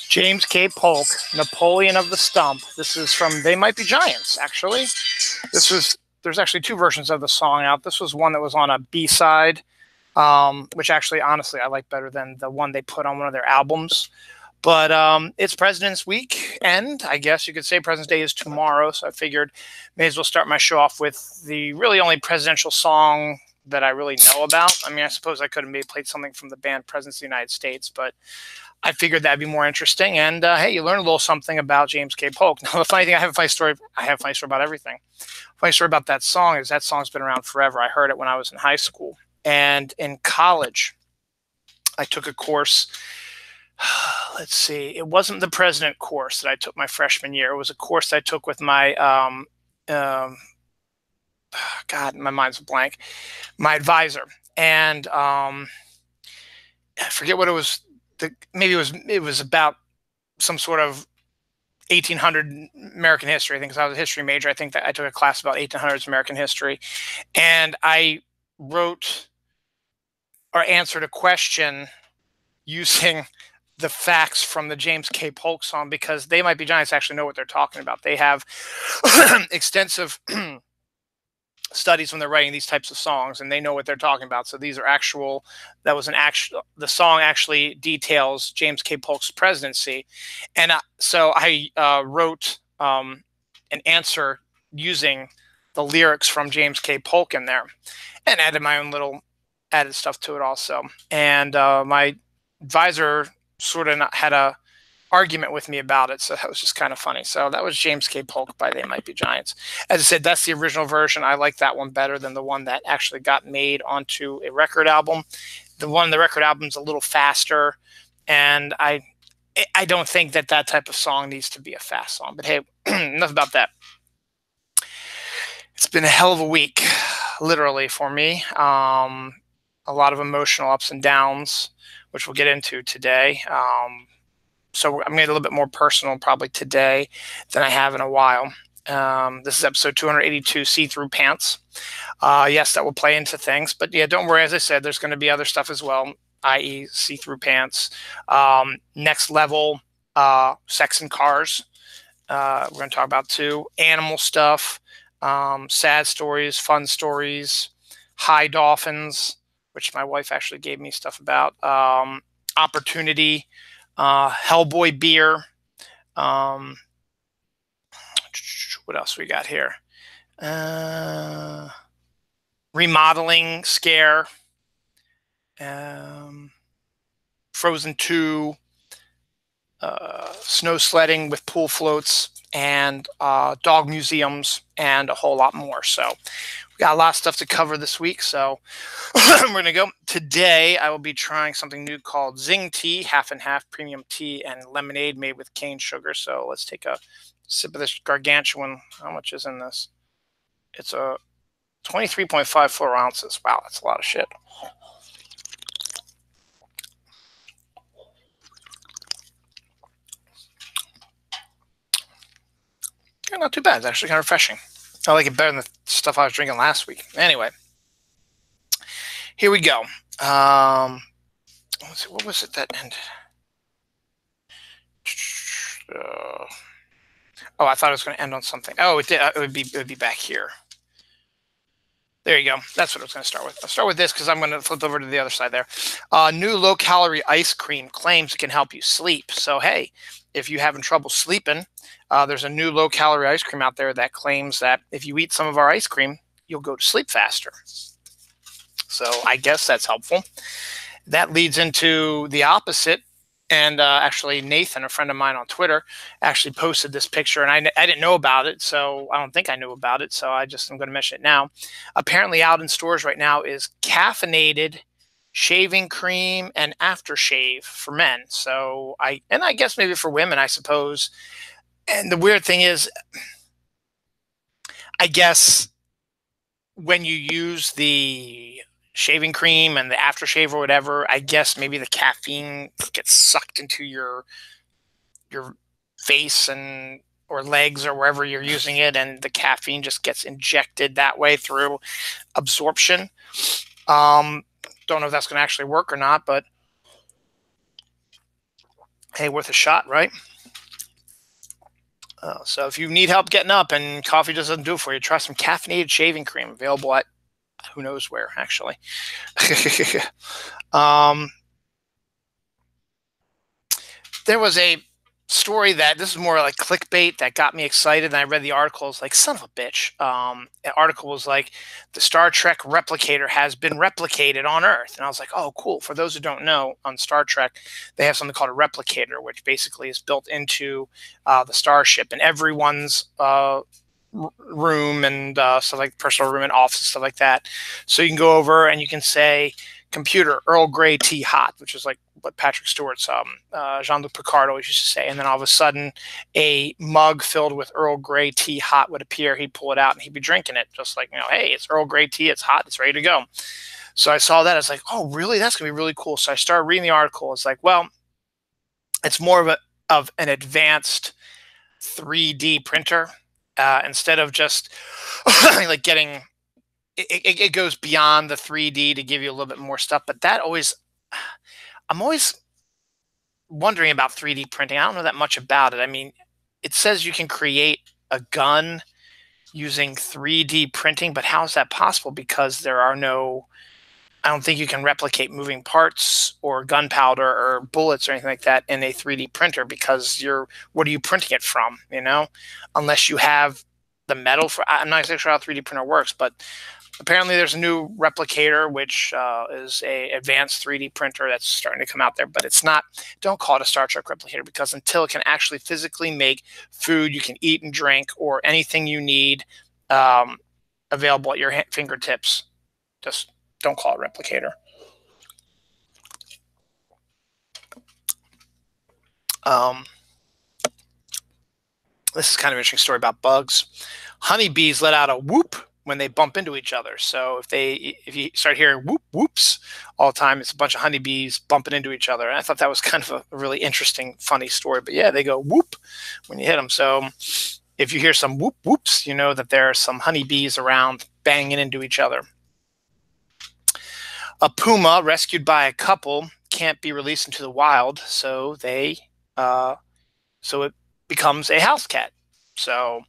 James K. Polk, Napoleon of the Stump. This is from They Might Be Giants, actually. There's actually two versions of the song out. This was one that was on a B-side, which actually, honestly, I like better than the one they put on one of their albums. But it's President's Week, and I guess you could say President's Day is tomorrow, so I figured may as well start my show off with the really only presidential song that I really know about. I mean, I suppose I could have maybe played something from the band Presidents of the United States, but I figured that'd be more interesting. And hey, you learn a little something about James K. Polk. Now, the funny thing, I have a funny story. I have a funny story about everything. Funny story about that song is that song's been around forever. I heard it when I was in high school. And in college, I took a course. Let's see. It wasn't the president course that I took my freshman year. It was a course that I took with my, God, my mind's a blank, my advisor. And I forget what it was. Maybe it was about some sort of 1800 American history. I think, because I was a history major. I think that I took a class about 1800s American history, and I wrote or answered a question using the facts from the James K. Polk song, because They Might Be Giants actually know what they're talking about. They have extensive studies when they're writing these types of songs, and they know what they're talking about. So these are actual, the song actually details James K. Polk's presidency. And so I wrote an answer using the lyrics from James K. Polk in there, and added my own little added stuff to it also. And my advisor sort of had a argument with me about it, so that was just kind of funny. So that was James K. Polk by They Might Be Giants. As I said, that's the original version. I like that one better than the one that actually got made onto a record album. The one on the record album is a little faster, and I don't think that type of song needs to be a fast song. But hey, enough about that. It's been a hell of a week, literally, for me. A lot of emotional ups and downs, which we'll get into today. So I'm going to get a little bit more personal probably today than I have in a while. This is episode 282, See-Through Pants. Yes, that will play into things. But yeah, don't worry. As I said, there's going to be other stuff as well, i.e. see-through pants. Next level, sex and cars. We're going to talk about too. Animal stuff, sad stories, fun stories, high dolphins, which my wife actually gave me stuff about. Opportunity. Hellboy beer. What else we got here? Remodeling scare. Frozen 2. Snow sledding with pool floats, and dog museums, and a whole lot more. So we got a lot of stuff to cover this week, so we're going to go. Today, I will be trying something new called Zing Tea, half and half premium tea and lemonade made with cane sugar. So let's take a sip of this gargantuan. How much is in this? It's a 23.54 ounces. Wow, that's a lot of shit. Yeah, not too bad. It's actually kind of refreshing. I like it better than the stuff I was drinking last week. Anyway, here we go. Let's see, what was it that ended? Oh, I thought it was going to end on something. Oh, it did. It would be back here. There you go. That's what I was going to start with. I'll start with this because I'm going to flip over to the other side there. New low-calorie ice cream claims it can help you sleep. So, hey, if you're having trouble sleeping, there's a new low-calorie ice cream out there that claims that if you eat some of our ice cream, you'll go to sleep faster. So I guess that's helpful. That leads into the opposite. And actually, Nathan, a friend of mine on Twitter, actually posted this picture, and I didn't know about it, so I don't think I knew about it, so I'm going to mention it now. Apparently out in stores right now is caffeinated shaving cream and aftershave for men. So I guess maybe for women, I suppose. And the weird thing is, I guess when you use the shaving cream and the aftershave or whatever, I guess maybe the caffeine gets sucked into your your face and or legs or wherever you're using it, and the caffeine just gets injected that way through absorption. Um, don't know if that's going to actually work or not, but hey, worth a shot, right? So if you need help getting up and coffee doesn't do it for you, try some caffeinated shaving cream, available at who knows where, actually. um, there was a story that this is more like clickbait that got me excited, and I read the article. It's like, son of a bitch. The article was like, the Star Trek replicator has been replicated on Earth, and I was like, oh, cool. For those who don't know, on Star Trek, they have something called a replicator, which basically is built into the starship, and everyone's room and stuff like personal room and office, stuff like that. So you can go over and you can say, computer, Earl Grey tea hot, which is like what Patrick Stewart's Jean-Luc Picard always used to say. And then all of a sudden, a mug filled with Earl Grey tea hot would appear. He'd pull it out and he'd be drinking it, just like, hey, it's Earl Grey tea, it's hot, it's ready to go. So I saw that. I was like, oh, really? That's going to be really cool. So I started reading the article. It's like, well, it's more of an advanced 3D printer. Instead of just like getting it goes beyond the 3D to give you a little bit more stuff. But I'm always wondering about 3D printing. I don't know that much about it. I mean, it says you can create a gun using 3D printing, but how is that possible? Because I don't think you can replicate moving parts or gunpowder or bullets or anything like that in a 3D printer, because what are you printing it from, unless you have the metal I'm not exactly sure how a 3D printer works, but apparently there's a new replicator, which is a advanced 3D printer that's starting to come out there, but don't call it a Star Trek replicator, because until it can actually physically make food you can eat and drink or anything you need available at your fingertips, just don't call it replicator. This is kind of an interesting story about bugs. Honeybees let out a whoop when they bump into each other. So if you start hearing whoop whoops all the time, it's a bunch of honeybees bumping into each other. And I thought that was kind of a really interesting, funny story. But yeah, they go whoop when you hit them. So if you hear some whoop whoops, you know that there are some honeybees around banging into each other. A puma rescued by a couple can't be released into the wild, so it becomes a house cat. So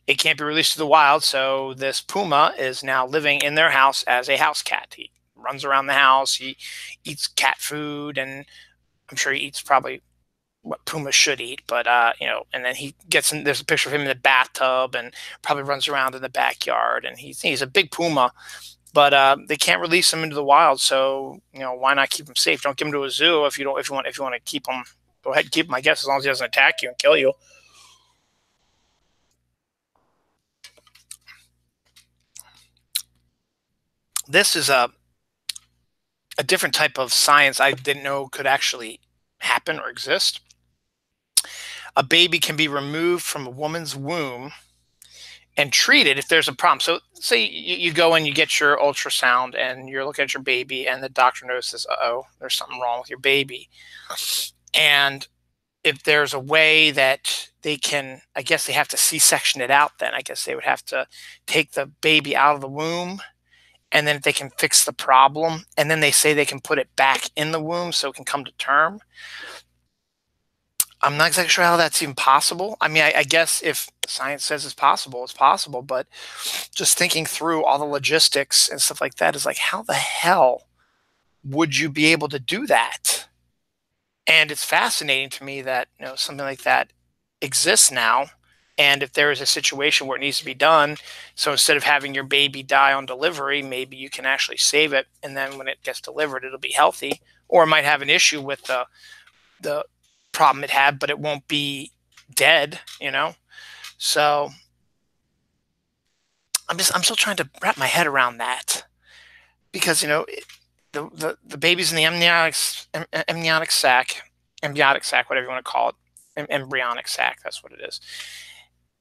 it can't be released to the wild, so this puma is now living in their house as a house cat. He runs around the house, he eats cat food, and I'm sure he eats probably what pumas should eat, but and then there's a picture of him in the bathtub and probably runs around in the backyard, and he's a big puma. But they can't release him into the wild, so why not keep him safe? Don't give him to a zoo if you want to keep him. Go ahead and keep him, I guess, as long as he doesn't attack you and kill you. This is a different type of science I didn't know could actually happen or exist. A baby can be removed from a woman's womb and treated if there's a problem. So say you go and you get your ultrasound and you're looking at your baby, and the doctor notices, uh-oh, there's something wrong with your baby. And if there's a way that they can, I guess they have to C-section it out then. I guess they would have to take the baby out of the womb, and then if they can fix the problem, and then they say they can put it back in the womb so it can come to term. I'm not exactly sure how that's even possible. I mean, I guess if science says it's possible, but just thinking through all the logistics and stuff like that is like, how the hell would you be able to do that? And it's fascinating to me that something like that exists now. And if there is a situation where it needs to be done, so instead of having your baby die on delivery, maybe you can actually save it, and then when it gets delivered, it'll be healthy, or it might have an issue with the problem it had, but it won't be dead, So I'm still trying to wrap my head around that, because the baby's in the embryonic sac, whatever you want to call it, embryonic sac. That's what it is.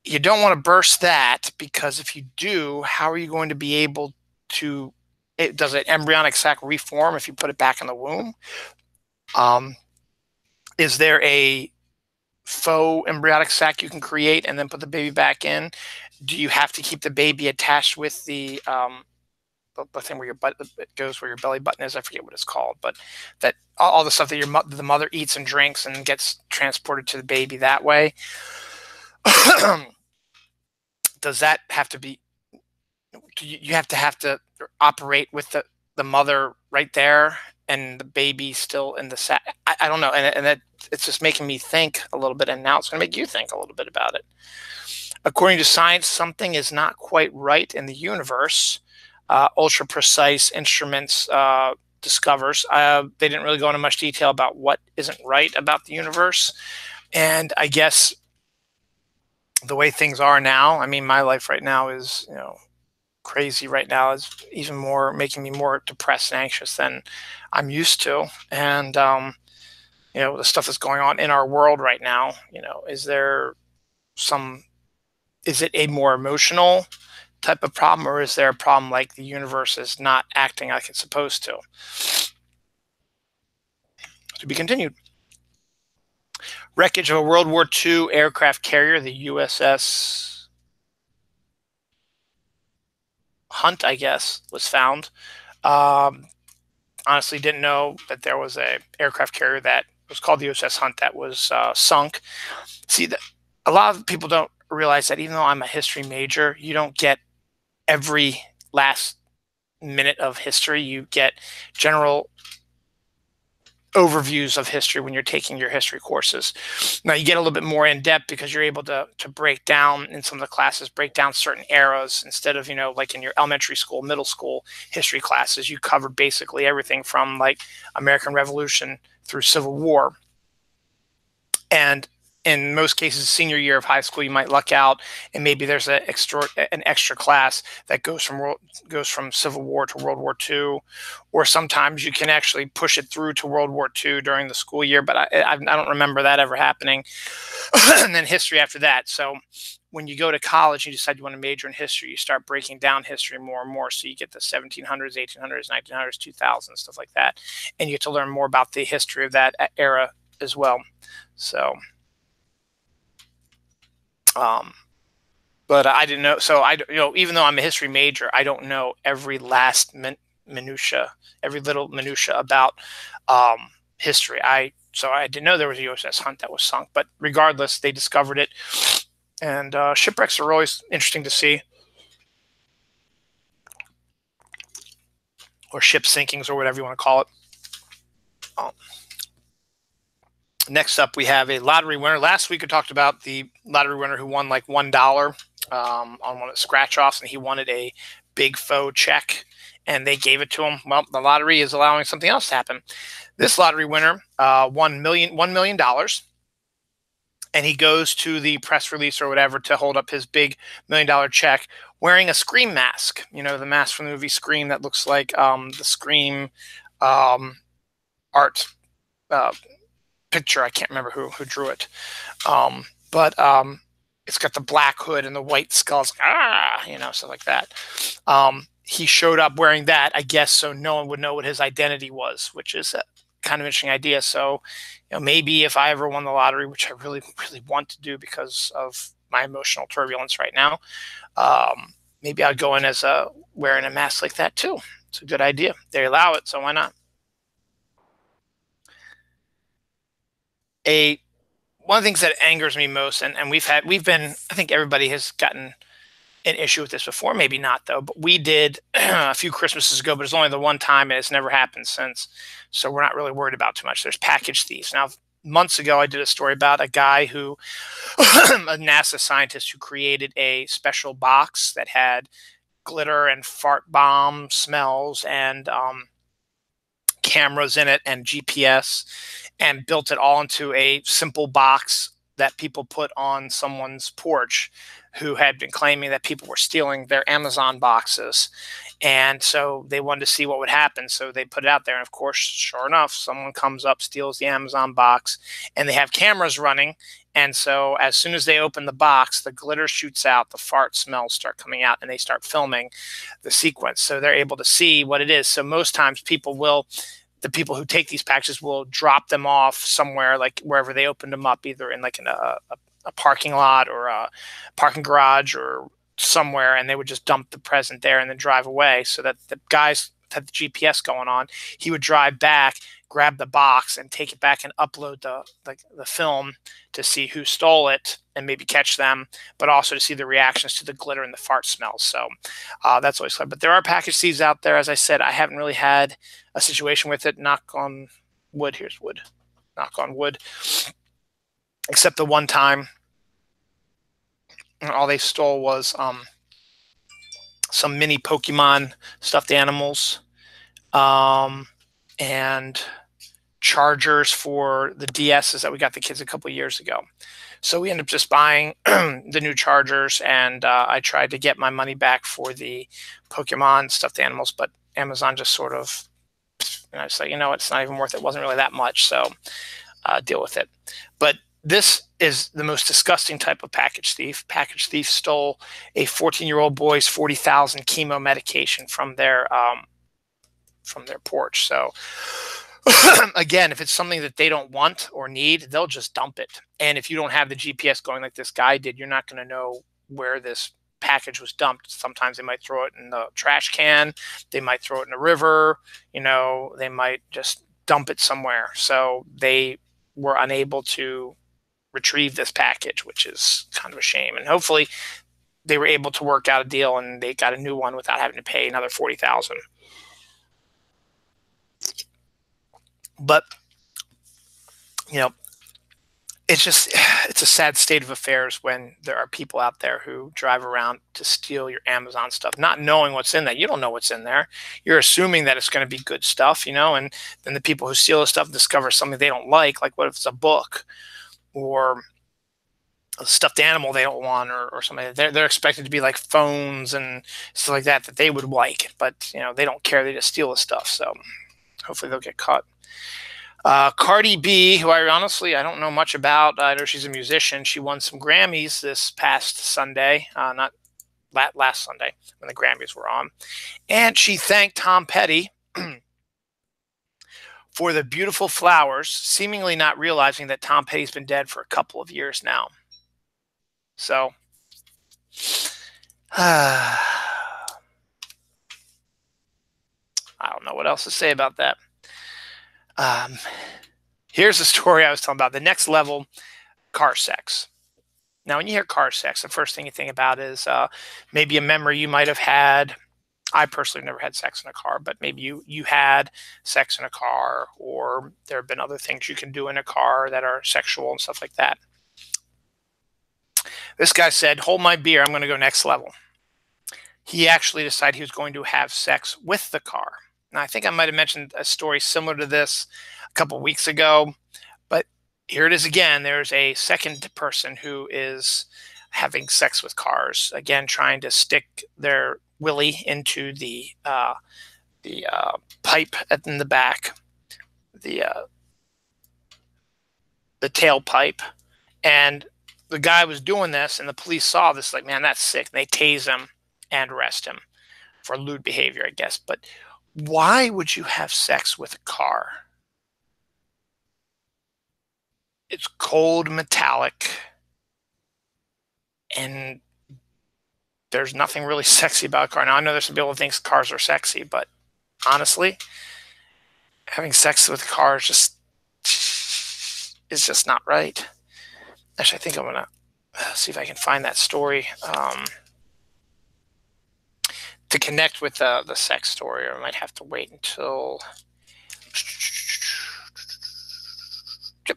You don't want to burst that, because if you do, how are you going to be able to? Does an embryonic sac reform if you put it back in the womb? Is there a faux embryonic sac you can create and then put the baby back in? Do you have to keep the baby attached with the thing where your butt it goes where your belly button is? I forget what it's called, but that all the stuff that the mother eats and drinks and gets transported to the baby that way. Does that have to be? Do you have to operate with the mother right there and the baby still in the sac? I don't know, and that it's just making me think a little bit, and now it's going to make you think a little bit about it. According to science, something is not quite right in the universe. Ultra precise instruments discovers. They didn't really go into much detail about what isn't right about the universe. And I guess the way things are now, I mean, my life right now is, crazy right now, is even more making me more depressed and anxious than I'm used to. And, the stuff that's going on in our world right now, is it a more emotional type of problem, or is there a problem like the universe is not acting like it's supposed to? To be continued. Wreckage of a World War II aircraft carrier, the USS Hunt, I guess, was found. Honestly, didn't know that there was a aircraft carrier that was called the USS Hunt that was sunk. See, a lot of people don't realize that even though I'm a history major, you don't get every last minute of history. You get general overviews of history when you're taking your history courses. Now you get a little bit more in depth because you're able to break down in some of the classes, break down certain eras instead of, like in your elementary school, middle school history classes, you cover basically everything from like American Revolution through Civil War. And in most cases, senior year of high school, you might luck out, and maybe there's an extra class that goes from Civil War to World War II, or sometimes you can actually push it through to World War II during the school year. But I don't remember that ever happening. And then history after that. So when you go to college, you decide you want to major in history, you start breaking down history more and more. So you get the 1700s, 1800s, 1900s, 2000s, stuff like that, and you get to learn more about the history of that era as well. So. But I didn't know. So even though I'm a history major, I don't know every last minutia, every little minutia about history. So I didn't know there was a USS Hunt that was sunk. But regardless, they discovered it, and shipwrecks are always interesting to see, or ship sinkings, or whatever you want to call it. Next up, we have a lottery winner. Last week, I talked about the lottery winner who won like $1 on one of the scratch-offs, and he wanted a big faux check, and they gave it to him. Well, the lottery is allowing something else to happen. This lottery winner won $1 million, and he goes to the press release or whatever to hold up his big $1 million check wearing a Scream mask. The mask from the movie Scream that looks like the Scream art picture. I can't remember who drew it, but it's got the black hood and the white skulls, stuff like that. He showed up wearing that, I guess, so no one would know what his identity was, which is a kind of interesting idea. So, maybe if I ever won the lottery, which I really, really want to do because of my emotional turbulence right now, maybe I'd go in as wearing a mask like that too. It's a good idea. They allow it, so why not? One of the things that angers me most, and we've been, I think everybody has gotten an issue with this before, maybe not though, but we did a few Christmases ago, but it's only the one time and it's never happened since. So we're not really worried about too much. There's package thieves. Now, months ago, I did a story about a guy who, a NASA scientist who created a special box that had glitter and fart bomb smells and cameras in it and GPS, and built it all into a simple box that people put on someone's porch who had been claiming that people were stealing their Amazon boxes. And so they wanted to see what would happen. So they put it out there. And of course, sure enough, someone comes up, steals the Amazon box, and they have cameras running. And so as soon as they open the box, the glitter shoots out, the fart smells start coming out, and they start filming the sequence. So they're able to see what it is. So most times people will the people who take these packages will drop them off somewhere, like wherever they opened them up, either in like a parking lot or a parking garage or somewhere, and they would just dump the present there and then drive away. So that the guys had the GPS going on, he would drive back, grab the box, and take it back and upload the film to see who stole it and maybe catch them, but also to see the reactions to the glitter and the fart smells. So that's always fun. But there are package thieves out there. As I said, I haven't really had a situation with it. Knock on wood. Here's wood. Knock on wood. Except the one time, all they stole was some mini Pokemon stuffed animals and chargers for the DSs that we got the kids a couple of years ago. So we ended up just buying the new chargers, and I tried to get my money back for the Pokemon stuffed animals, but Amazon just sort of, it's like, it's not even worth it. It wasn't really that much, so deal with it. But this is the most disgusting type of package thief. Package thief stole a 14-year-old boy's 40,000 chemo medication from their porch. So again, if it's something that they don't want or need, they'll just dump it. And if you don't have the GPS going like this guy did, you're not going to know where this package was dumped. Sometimes they might throw it in the trash can. They might throw it in a river. They might just dump it somewhere. So they were unable to retrieve this package, which is kind of a shame. And hopefully they were able to work out a deal and they got a new one without having to pay another $40,000. But it's a sad state of affairs when there are people out there who drive around to steal your Amazon stuff, not knowing what's in there. You don't know what's in there. You're assuming that it's going to be good stuff, and then the people who steal the stuff discover something they don't like what if it's a book or a stuffed animal they don't want or something. They're expected to be like phones and stuff like that they would like, but they don't care. They just steal the stuff. So hopefully they'll get caught. Cardi B, who I don't know much about. I know she's a musician. She won some Grammys this past Sunday, not last Sunday when the Grammys were on. And she thanked Tom Petty for the beautiful flowers, seemingly not realizing that Tom Petty's been dead for a couple of years now. So, I don't know what else to say about that. Here's the story I was telling about. The next level, car sex. Now, when you hear car sex, the first thing you think about is maybe a memory you might have had. I personally never had sex in a car, but maybe you had sex in a car, or there have been other things you can do in a car that are sexual and stuff like that. This guy said, "Hold my beer, I'm going to go next level." He actually decided he was going to have sex with the car. Now, I think I might have mentioned a story similar to this a couple weeks ago, but here it is again. There's a second person who is having sex with cars, again, trying to stick their willy into the pipe in the back, the tailpipe. And the guy was doing this, and the police saw this, like, man, that's sick. And they tase him and arrest him for lewd behavior, I guess. But why would you have sex with a car? It's cold, metallic, and there's nothing really sexy about a car. Now, I know there's some people who think cars are sexy, but honestly, having sex with a car is just not right. Actually, I think I'm going to see if I can find that story to connect with the sex story, or I might have to wait until...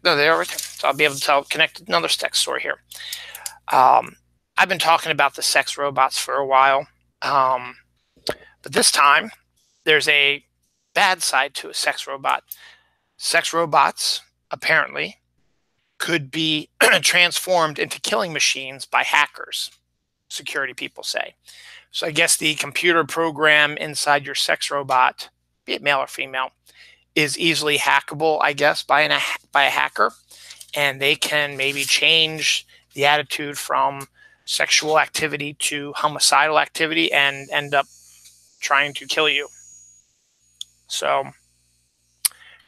No, they are right there. So I'll be able to connect another sex story here. I've been talking about the sex robots for a while, but this time there's a bad side to a sex robot. Sex robots, apparently, could be transformed into killing machines by hackers, security people say. So I guess the computer program inside your sex robot, be it male or female, is easily hackable, I guess, by a hacker. And they can maybe change the attitude from sexual activity to homicidal activity and end up trying to kill you. So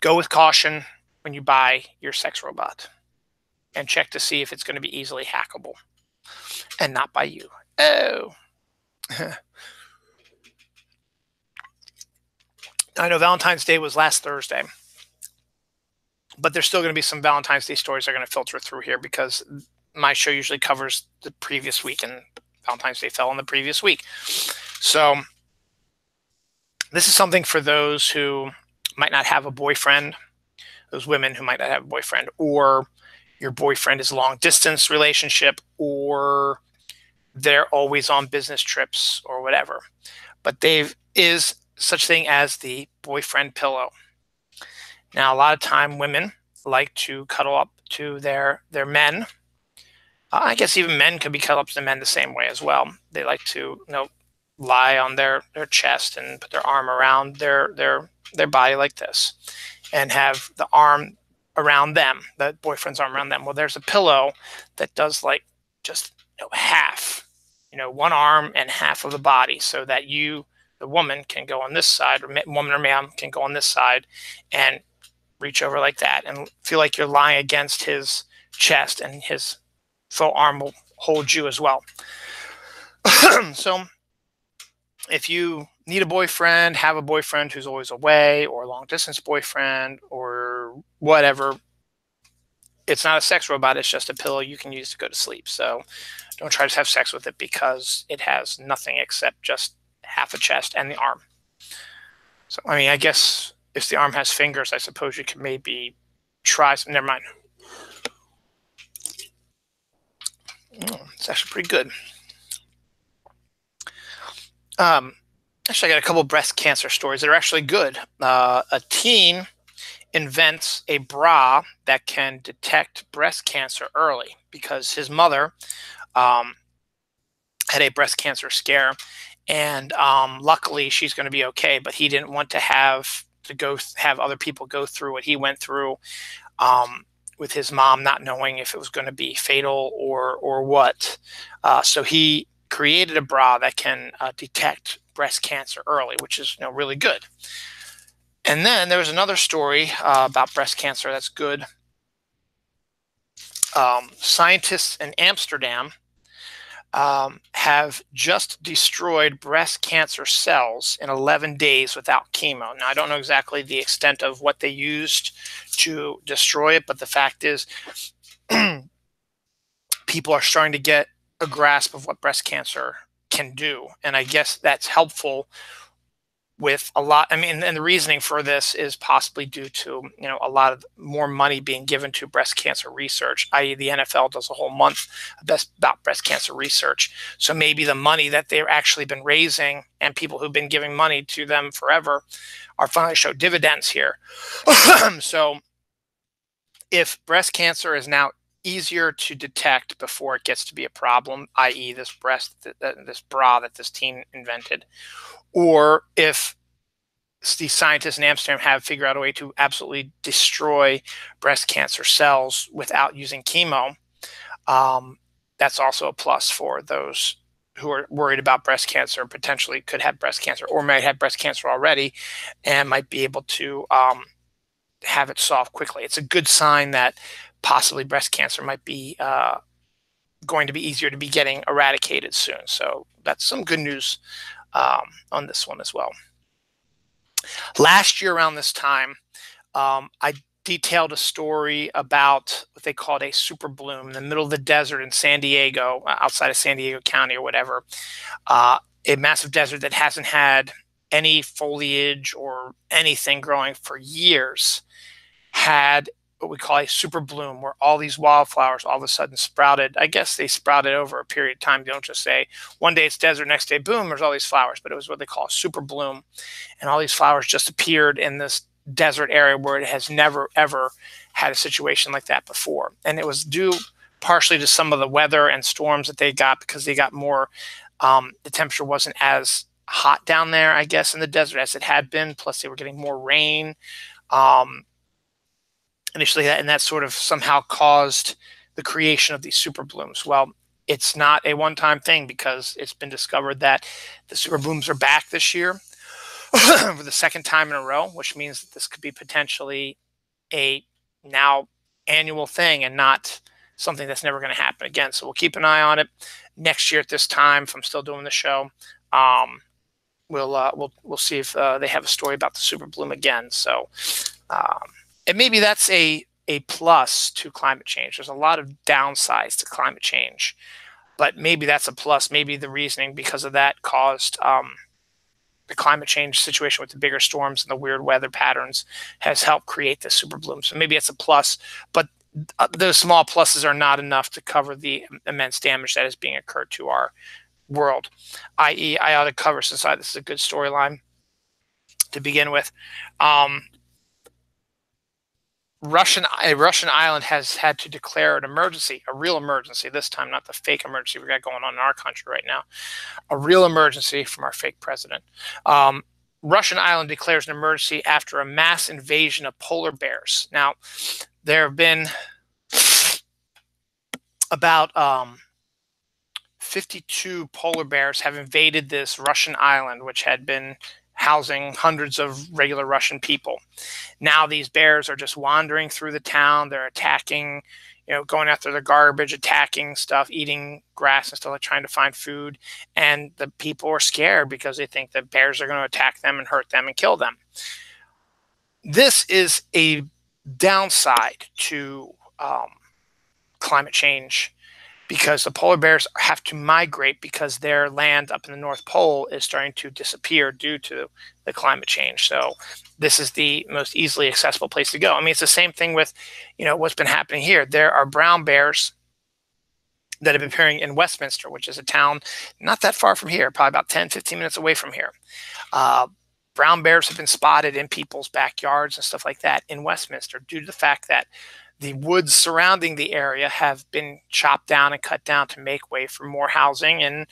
Go with caution when you buy your sex robot, and check to see if it's going to be easily hackable and not by you. Oh. I know Valentine's Day was last Thursday, but there's still going to be some Valentine's Day stories that are going to filter through here because my show usually covers the previous week, and Valentine's Day fell on the previous week. So this is something for those who might not have a boyfriend, those women who might not have a boyfriend, or your boyfriend is a long distance relationship, or they're always on business trips or whatever. But there is such thing as the boyfriend pillow. Now, a lot of time women like to cuddle up to their men. I guess even men could be cuddled up to the men the same way as well. They like to, lie on their chest and put their arm around their body like this, and have the arm around them, the boyfriend's arm around them. Well, there's a pillow that does like just half, one arm and half of the body, so that you, the woman, can go on this side, or woman or man can go on this side and reach over like that and feel like you're lying against his chest, and his full arm will hold you as well. So if you need a boyfriend, have a boyfriend who's always away, or a long distance boyfriend, or whatever, it's not a sex robot, it's just a pillow you can use to go to sleep. So don't try to have sex with it, because it has nothing except just half a chest and the arm. So, I mean, I guess if the arm has fingers, I suppose you could maybe try some. Never mind. It's actually pretty good. Actually, I got a couple breast cancer stories that are actually good. A teen invents a bra that can detect breast cancer early, because his mother had a breast cancer scare, and luckily she's going to be okay. But he didn't want to have other people go through what he went through with his mom, not knowing if it was going to be fatal or what. So he created a bra that can detect breast cancer early, which is really good. And then there was another story about breast cancer that's good. Scientists in Amsterdam have just destroyed breast cancer cells in 11 days without chemo. Now, I don't know exactly the extent of what they used to destroy it, but the fact is people are starting to get a grasp of what breast cancer can do. And I guess that's helpful with a lot. I mean, and the reasoning for this is possibly due to, a lot of more money being given to breast cancer research, i.e. the NFL does a whole month about breast cancer research. So maybe the money that they've actually been raising, and people who've been giving money to them forever, are finally show dividends here. So if breast cancer is now easier to detect before it gets to be a problem, i.e. this bra that this teen invented, or if the scientists in Amsterdam have figured out a way to absolutely destroy breast cancer cells without using chemo, that's also a plus for those who are worried about breast cancer, potentially could have breast cancer, or might have breast cancer already and might be able to have it solved quickly. It's a good sign that possibly breast cancer might be going to be easier to be getting eradicated soon. So that's some good news on this one as well. Last year around this time, I detailed a story about what they called a super bloom in the middle of the desert in San Diego, outside of San Diego County or whatever. A massive desert that hasn't had any foliage or anything growing for years had what we call a super bloom, where all these wildflowers all of a sudden sprouted. I guess they sprouted over a period of time. You don't just say one day it's desert, next day, boom, there's all these flowers. But it was what they call a super bloom. And all these flowers just appeared in this desert area where it has never, ever had a situation like that before. And it was due partially to some of the weather and storms that they got, because they got more, the temperature wasn't as hot down there, I guess, in the desert as it had been. Plus they were getting more rain. Initially, and that sort of somehow caused the creation of these super blooms. Well, it's not a one-time thing, because it's been discovered that the super blooms are back this year. for the second time in a row, which means that this could be potentially a now annual thing and not something that's never going to happen again. So we'll keep an eye on it next year at this time. If I'm still doing the show, we'll see if they have a story about the super bloom again. So and maybe that's a plus to climate change. There's a lot of downsides to climate change, but maybe that's a plus. Maybe the reasoning because of that caused the climate change situation with the bigger storms and the weird weather patterns has helped create the super bloom. So maybe it's a plus, but those small pluses are not enough to cover the immense damage that is being occurred to our world. I.e., I ought to cover, since this is a good storyline to begin with. A Russian island has had to declare an emergency, a real emergency this time, not the fake emergency we got going on in our country right now. A real emergency from our fake president. Russian island declares an emergency after a mass invasion of polar bears. Now, there have been about 52 polar bears have invaded this Russian island, which had been housing hundreds of regular Russian people. Now these bears are just wandering through the town. They're attacking, going after the garbage, attacking stuff, eating grass and stuff, like trying to find food. And the people are scared because they think that bears are going to attack them and hurt them and kill them. This is a downside to climate change, because the polar bears have to migrate because their land up in the North Pole is starting to disappear due to the climate change. So this is the most easily accessible place to go. I mean, it's the same thing with, what's been happening here. There are brown bears that have been appearing in Westminster, which is a town not that far from here, probably about 10, 15 minutes away from here. Brown bears have been spotted in people's backyards and stuff like that in Westminster due to the fact that the woods surrounding the area have been chopped down and cut down to make way for more housing and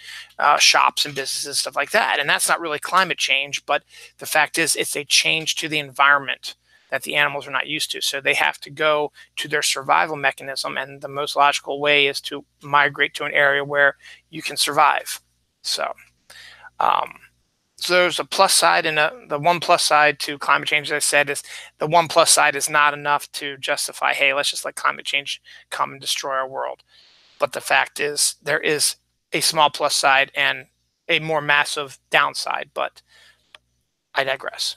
shops and businesses, stuff like that. And that's not really climate change, but the fact is it's a change to the environment that the animals are not used to. So they have to go to their survival mechanism, and the most logical way is to migrate to an area where you can survive. So there's a plus side, and the one plus side to climate change, as I said, is the one plus side is not enough to justify, hey, let's just let climate change come and destroy our world. But the fact is there is a small plus side and a more massive downside, but I digress.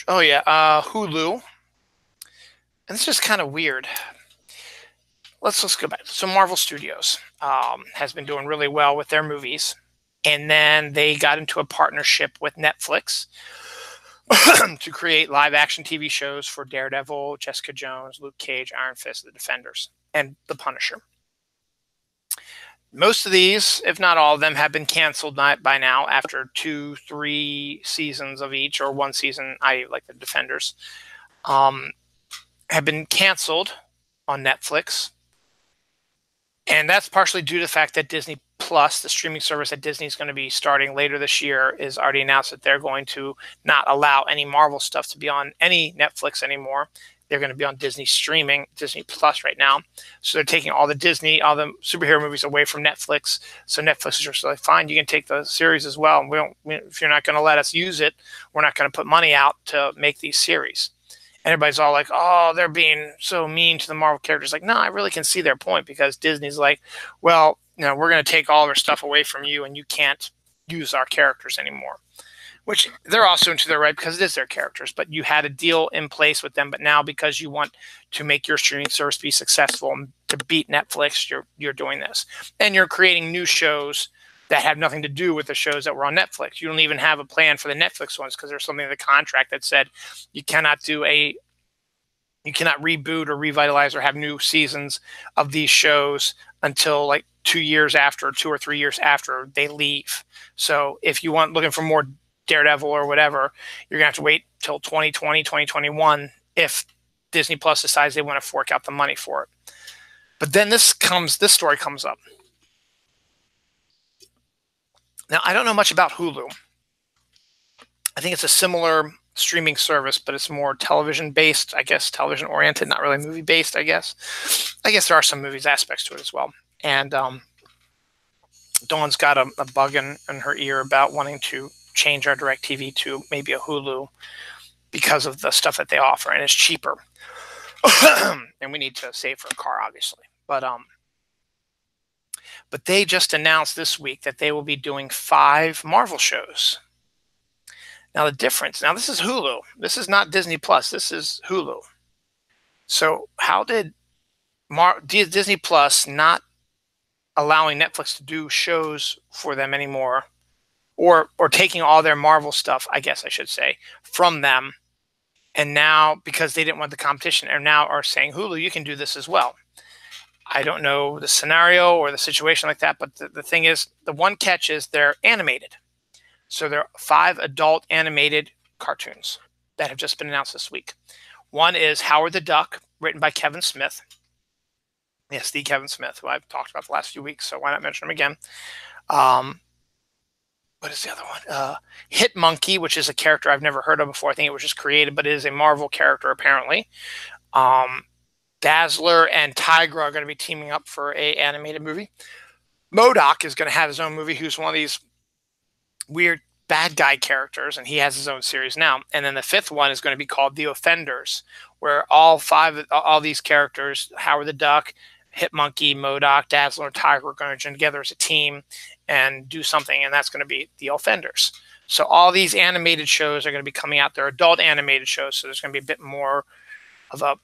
Oh, yeah, Hulu. And it's just kind of weird. Let's go back. So Marvel Studios has been doing really well with their movies. And then they got into a partnership with Netflix to create live-action TV shows for Daredevil, Jessica Jones, Luke Cage, Iron Fist, The Defenders, and The Punisher. Most of these, if not all of them, have been canceled by now after 2-3 seasons of each, or one season, like The Defenders, have been canceled on Netflix. And that's partially due to the fact that Disney Plus, the streaming service that Disney is going to be starting later this year, is already announced that they're going to not allow any Marvel stuff to be on any Netflix anymore. They're going to be on Disney streaming, Disney Plus right now. So they're taking all the superhero movies away from Netflix. So Netflix is just like, fine, you can take the series as well. If you're not going to let us use it, we're not going to put money out to make these series. And everybody's all like, oh, they're being so mean to the Marvel characters. Like, no, I really can see their point, because Disney's like, well, we're going to take all of our stuff away from you, and you can't use our characters anymore. Which they're also into their right, because it is their characters. But you had a deal in place with them. But now, because you want to make your streaming service be successful and to beat Netflix, you're doing this. And you're creating new shows that have nothing to do with the shows that were on Netflix. You don't even have a plan for the Netflix ones, because there's something in the contract that said you cannot reboot or revitalize or have new seasons of these shows until like 2 or 3 years after they leave. So if you looking for more Daredevil or whatever, you're gonna have to wait till 2020, 2021 if Disney Plus decides they want to fork out the money for it. But then this story comes up. Now, I don't know much about Hulu. I think it's a similar streaming service, but it's more television-based, I guess, television-oriented, not really movie-based, I guess. I guess there are some movies aspects to it as well. And Dawn's got a bug in her ear about wanting to change our DirecTV to maybe a Hulu because of the stuff that they offer, and it's cheaper. And we need to save for a car, obviously. But they just announced this week that they will be doing 5 Marvel shows. Now the difference, now this is Hulu. This is not Disney Plus. This is Hulu. So how did Disney Plus not allowing Netflix to do shows for them anymore, or taking all their Marvel stuff, I guess I should say, from them, and now because they didn't want the competition, and now are saying, Hulu, you can do this as well. I don't know the scenario or the situation like that, but the thing is, the one catch is they're animated. So there are 5 adult animated cartoons that have just been announced this week. One is Howard the Duck, written by Kevin Smith. Yes, the Kevin Smith, who I've talked about the last few weeks, so why not mention him again? What is the other one? Hit Monkey, which is a character I've never heard of before. I think it was just created, but it is a Marvel character, apparently. Dazzler and Tigra are going to be teaming up for an animated movie. MODOK is going to have his own movie, who's one of these weird bad guy characters, and he has his own series now. And then the 5th one is going to be called The Offenders, where all these characters, Howard the Duck, Hit Monkey, MODOK, Dazzler, and Tiger, are going to join together as a team and do something, and that's going to be The Offenders. So all these animated shows are going to be coming out. They're adult animated shows, so there's going to be a bit more of a,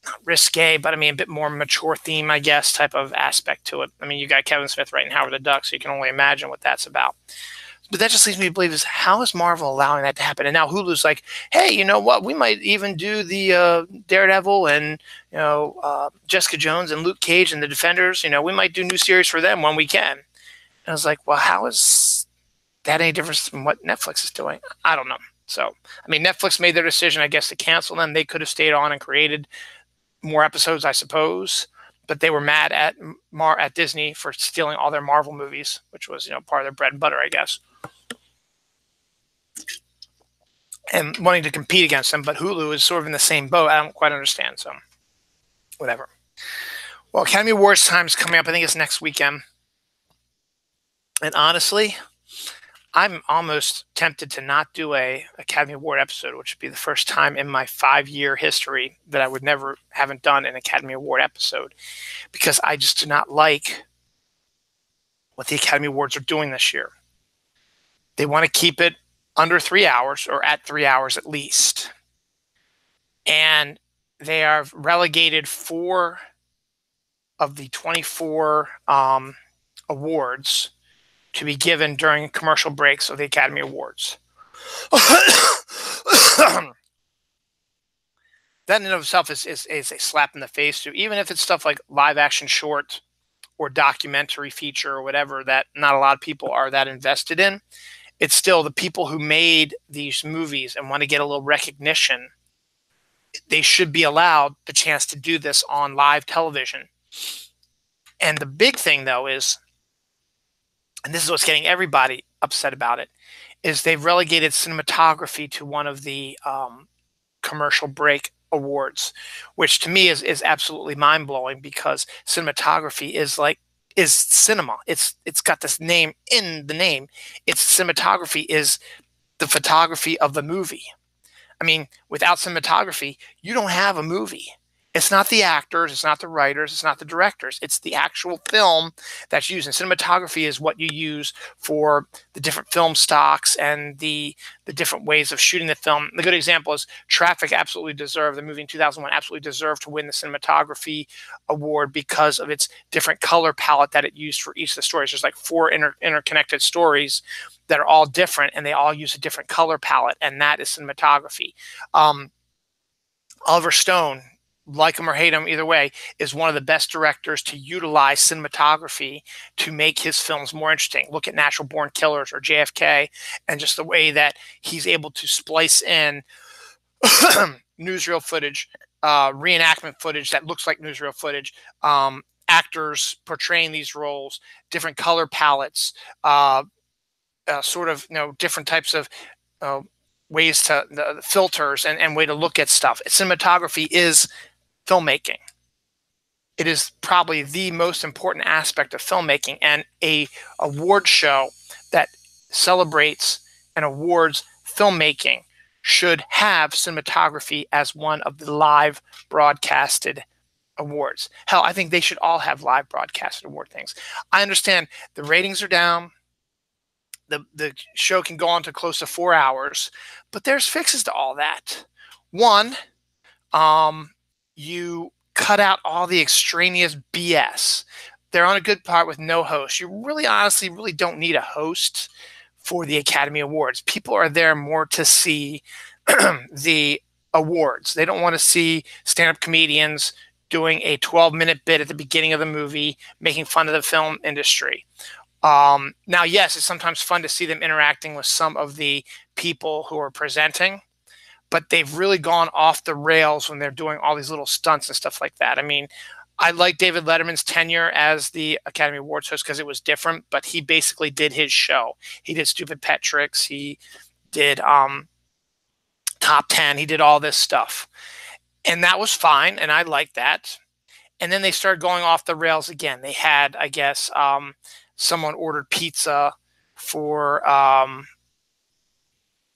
not risque, but I mean a bit more mature theme, I guess, type of aspect to it. I mean, you got Kevin Smith writing Howard the Duck, so you can only imagine what that's about. But that just leads me to believe is, how is Marvel allowing that to happen? And now Hulu's like, hey, you know what? We might even do the Daredevil and Jessica Jones and Luke Cage and the Defenders. We might do new series for them when we can. And I was like, well, how is that any different from what Netflix is doing? I don't know. So, I mean, Netflix made their decision, I guess, to cancel them. They could have stayed on and created more episodes, I suppose. But they were mad at Disney for stealing all their Marvel movies, which was, part of their bread and butter, I guess, and wanting to compete against them. But Hulu is sort of in the same boat. I don't quite understand. So, whatever. Well, Academy Awards time is coming up. I think it's next weekend. And honestly, I'm almost tempted to not do a Academy Award episode, which would be the first time in my 5-year history that I haven't done an Academy Award episode, because I just do not like what the Academy Awards are doing this year. They want to keep it under 3 hours, or at 3 hours at least. And they have relegated 4 of the 24 awards to be given during commercial breaks of the Academy Awards. That in and of itself is a slap in the face, too. Even if it's stuff like live action short or documentary feature or whatever that not a lot of people are that invested in, it's still the people who made these movies and want to get a little recognition. They should be allowed the chance to do this on live television. And the big thing, though, is, and this is what's getting everybody upset about it, is they've relegated cinematography to one of the commercial break awards, which to me is absolutely mind-blowing, because cinematography is cinema. It's got this name in the name. Its cinematography is the photography of the movie. I mean, without cinematography, you don't have a movie. It's not the actors, it's not the writers, it's not the directors. It's the actual film that's used. And cinematography is what you use for the different film stocks and the different ways of shooting the film. The good example is Traffic absolutely deserved, the movie in 2001 absolutely deserved to win the cinematography award because of its different color palette that it used for each of the stories. There's like 4 interconnected stories that are all different, and they all use a different color palette, and that is cinematography. Oliver Stone, like him or hate him, either way, is one of the best directors to utilize cinematography to make his films more interesting. Look at Natural Born Killers or JFK, and just the way that he's able to splice in newsreel footage, reenactment footage that looks like newsreel footage, actors portraying these roles, different color palettes, different types of ways to the filters and way to look at stuff. Cinematography is filmmaking. it is probably the most important aspect of filmmaking, and a award show that celebrates and awards filmmaking should have cinematography as one of the live broadcasted awards. Hell, I think they should all have live broadcasted award things. I understand the ratings are down. The show can go on to close to 4 hours, but there's fixes to all that. One, you cut out all the extraneous BS. They're on a good part with no host. You really honestly really don't need a host for the Academy Awards. People are there more to see the awards. They don't want to see stand-up comedians doing a 12-minute bit at the beginning of the movie, making fun of the film industry. Now, yes, it's sometimes fun to see them interacting with some of the people who are presenting, but they've really gone off the rails when they're doing all these little stunts and stuff like that. I mean, I like David Letterman's tenure as the Academy Awards host because it was different, but he basically did his show. He did Stupid Pet Tricks. He did Top 10. He did all this stuff. And that was fine, and I liked that. And then they started going off the rails again. They had, I guess, someone ordered pizza for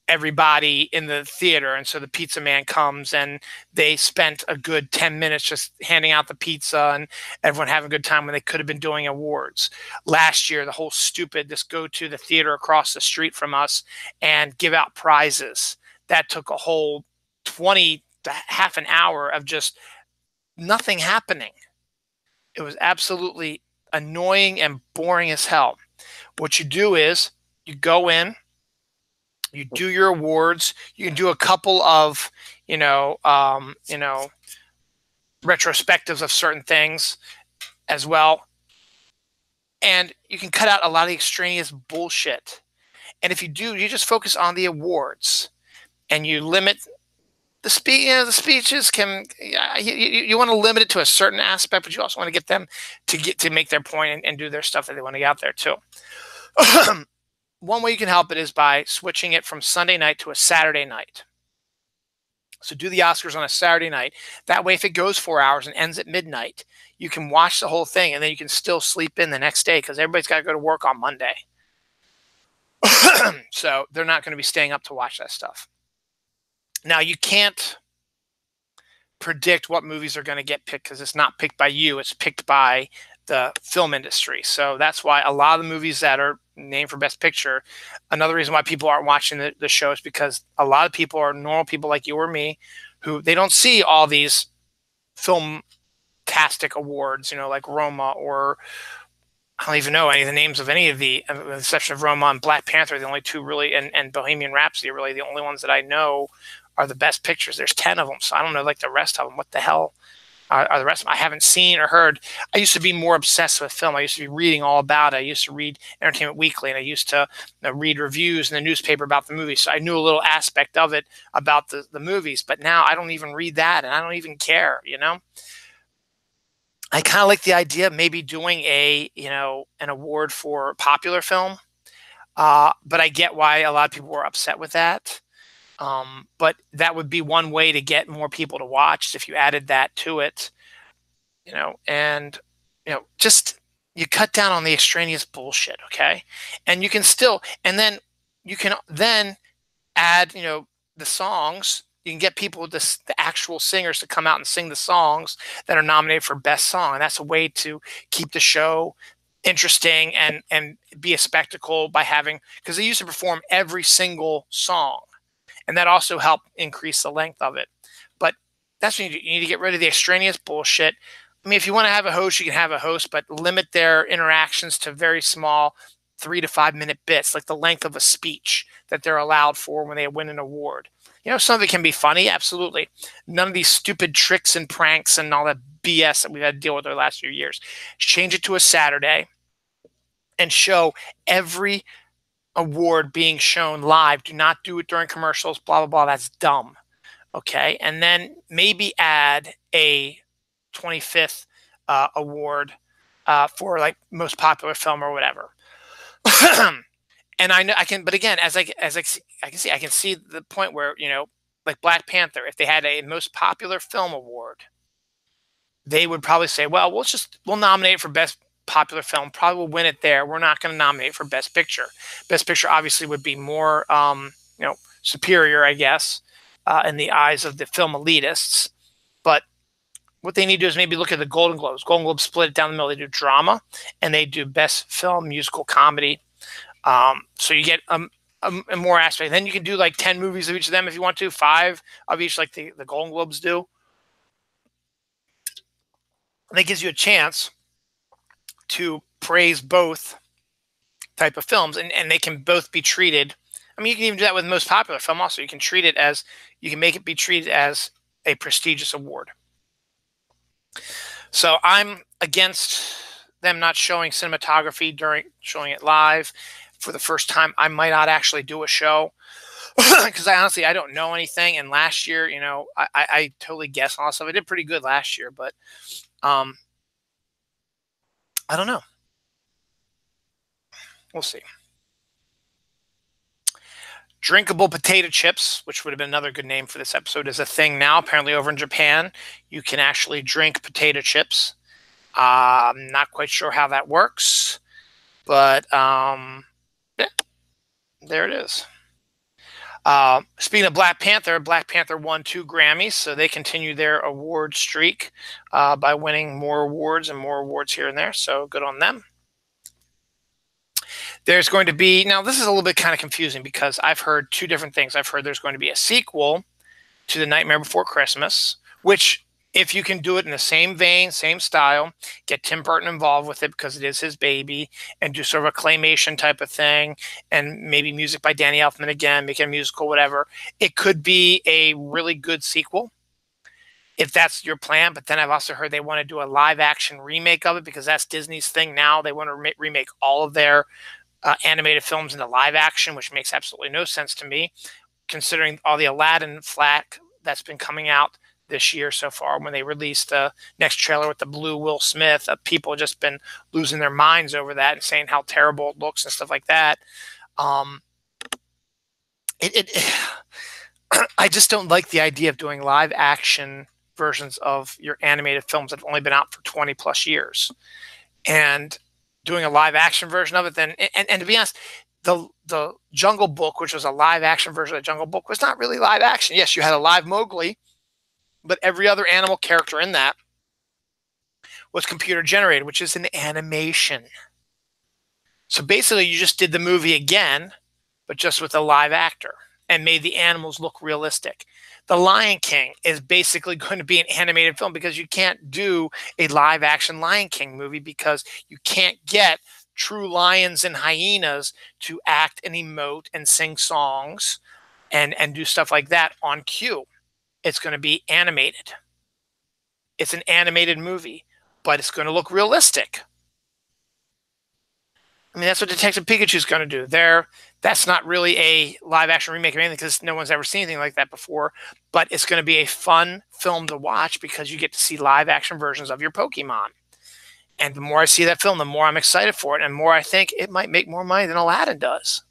everybody in the theater, and so the pizza man comes, and they spent a good 10 minutes just handing out the pizza and everyone having a good time when they could have been doing awards. Last year, the whole stupid, just go to the theater across the street from us and give out prizes. That took a whole 20 to half an hour of just nothing happening. It was absolutely annoying and boring as hell. What you do is you go in, you do your awards. You can do a couple of, retrospectives of certain things as well. And you can cut out a lot of the extraneous bullshit. And if you do, you just focus on the awards and you limit the speech. The speeches can, you want to limit it to a certain aspect, but you also want to get them to make their point and do their stuff that they want to get out there too. One way you can help it is by switching it from Sunday night to a Saturday night. So do the Oscars on a Saturday night. That way, if it goes 4 hours and ends at midnight, you can watch the whole thing, and then you can still sleep in the next day because everybody's got to go to work on Monday. So they're not going to be staying up to watch that stuff. Now, you can't predict what movies are going to get picked because it's not picked by you. It's picked by the film industry. So that's why a lot of the movies that are named for Best Picture, another reason why people aren't watching the show is because a lot of people are normal people like you or me who they don't see all these film-tastic awards, like Roma, or I don't even know any of the names of any of the, with the exception of Roma and Black Panther, the only two really, and Bohemian Rhapsody are really the only ones that I know are the best pictures. There's 10 of them, so I don't know like the rest of them. What the hell are the rest of them? I haven't seen or heard. I used to be more obsessed with film. I used to be reading all about it. I used to read Entertainment Weekly, and I used to read reviews in the newspaper about the movies. So I knew a little aspect of it about the movies, but now I don't even read that, and I don't even care, I kind of like the idea of maybe doing an award for popular film, but I get why a lot of people were upset with that. But that would be one way to get more people to watch if you added that to it, and, just you cut down on the extraneous bullshit. Okay. And you can still, and then you can then add, the songs. You can get people, the actual singers to come out and sing the songs that are nominated for best song. And that's a way to keep the show interesting and be a spectacle by having, because they used to perform every single song. And that also helped increase the length of it. But that's when you need to get rid of the extraneous bullshit. I mean, if you want to have a host, you can have a host, but limit their interactions to very small 3 to 5 minute bits, like the length of a speech that they're allowed for when they win an award. Some of it can be funny, absolutely. None of these stupid tricks and pranks and all that BS that we've had to deal with over the last few years. Change it to a Saturday and show every award being shown live. Do not do it during commercials, blah, blah, blah. That's dumb. Okay. And then maybe add a 25th award for like most popular film or whatever. And I know I can, but again, as I can see the point where, like Black Panther, if they had a most popular film award, they would probably say, well, we'll nominate for best popular film, probably will win it there. We're not going to nominate for best picture. Best picture obviously would be more, superior, I guess, in the eyes of the film elitists. But what they need to do is maybe look at the Golden Globes. Golden Globes split it down the middle. They do drama and they do best film, musical, comedy. So you get a more aspect. Then you can do like 10 movies of each of them if you want to, 5 of each, like the Golden Globes do. And that gives you a chance to praise both type of films, and they can both be treated. I mean, you can even do that with most popular film also. You can make it be treated as a prestigious award. So I'm against them not showing cinematography during showing it live. For the first time, I might not actually do a show because I don't know anything. And last year, I totally guessed on all stuff. I did pretty good last year, but I don't know. We'll see. Drinkable potato chips, which would have been another good name for this episode, is a thing now. Apparently over in Japan, you can actually drink potato chips. I'm not quite sure how that works, but yeah, there it is. Speaking of Black Panther won 2 Grammys, so they continue their award streak by winning more awards here and there, so good on them. There's going to be, now this is a little bit kind of confusing because I've heard 2 different things. I've heard there's going to be a sequel to The Nightmare Before Christmas, which if you can do it in the same vein, same style, get Tim Burton involved with it because it is his baby, and do sort of a claymation type of thing, and maybe music by Danny Elfman again, make it a musical, whatever. It could be a really good sequel if that's your plan. But then I've also heard they want to do a live action remake of it because that's Disney's thing now. They want to remake all of their animated films into live action, which makes absolutely no sense to me, considering all the Aladdin flack that's been coming out this year so far. When they released the next trailer with the blue Will Smith, people have just been losing their minds over that and saying how terrible it looks and stuff like that. I just don't like the idea of doing live action versions of your animated films that have only been out for 20 plus years, and doing a live action version of it. Then, and to be honest, the Jungle Book, which was a live action version of the Jungle Book, was not really live action. Yes, you had a live Mowgli, but every other animal character in that was computer generated, which is an animation. So basically you just did the movie again, but just with a live actor, and made the animals look realistic. The Lion King is basically going to be an animated film because you can't do a live action Lion King movie because you can't get true lions and hyenas to act and emote and sing songs and do stuff like that on cue. It's going to be animated. It's an animated movie, but it's going to look realistic. I mean, that's what Detective Pikachu is going to do. That's not really a live action remake or anything because no one's ever seen anything like that before, but it's going to be a fun film to watch because you get to see live action versions of your Pokemon. And the more I see that film, the more I'm excited for it, and the more I think it might make more money than Aladdin does.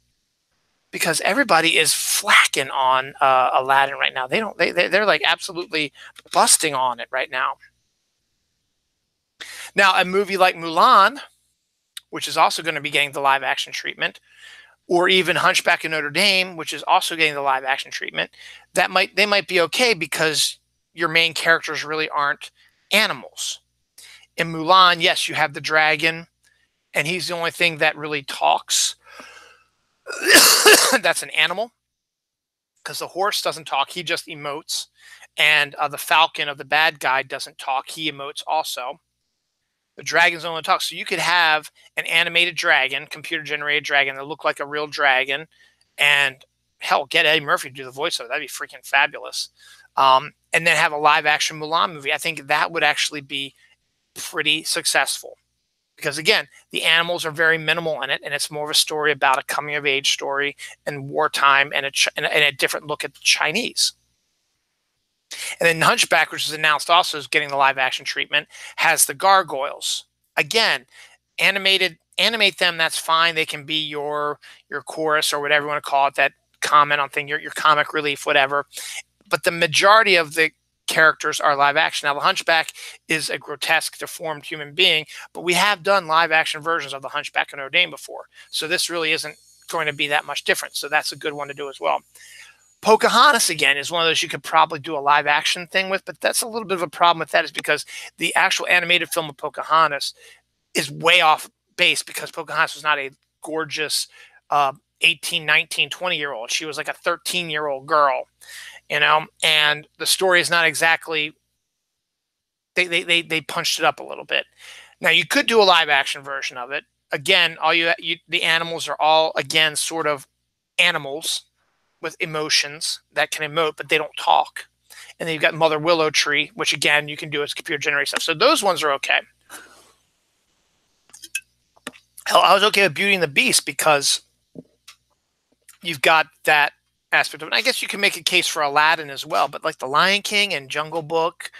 Because everybody is flacking on Aladdin right now. They're like absolutely busting on it right now. Now, a movie like Mulan, which is also going to be getting the live action treatment, or even Hunchback of Notre Dame, which is also getting the live action treatment, they might be okay because your main characters really aren't animals. In Mulan, yes, you have the dragon, and he's the only thing that really talks. That's an animal, because the horse doesn't talk, he just emotes, and the falcon of the bad guy doesn't talk, he emotes also. The dragon's only talks, so you could have an animated dragon, computer generated dragon that look like a real dragon, and hell, get Eddie Murphy to do the voiceover. That'd be freaking fabulous. And then have a live action Mulan movie. I think that would actually be pretty successful. Because again, the animals are very minimal in it, and it's more of a story about a coming-of-age story and wartime and a different look at the Chinese. And then Hunchback, which is announced also is getting the live-action treatment, has the gargoyles. Again, animate them, that's fine. They can be your chorus or whatever you want to call it, that comment on thing, your comic relief, whatever. But the majority of the characters are live action. Now, the Hunchback is a grotesque, deformed human being, but we have done live action versions of the Hunchback of Notre Dame before. So this really isn't going to be that much different. So that's a good one to do as well. Pocahontas, again, is one of those you could probably do a live action thing with, but that's a little bit of a problem with that, is because the actual animated film of Pocahontas is way off base, because Pocahontas was not a gorgeous 18, 19, 20-year-old. She was like a 13-year-old girl, you know, and the story is not exactly, they punched it up a little bit. Now, you could do a live action version of it. Again, the animals are all, again, sort of animals with emotions that can emote, but they don't talk. And then you've got Mother Willow Tree, which again, you can do as computer generated stuff. So those ones are okay. Hell, I was okay with Beauty and the Beast because you've got that aspect of it. I guess you can make a case for Aladdin as well, but like The Lion King and Jungle Book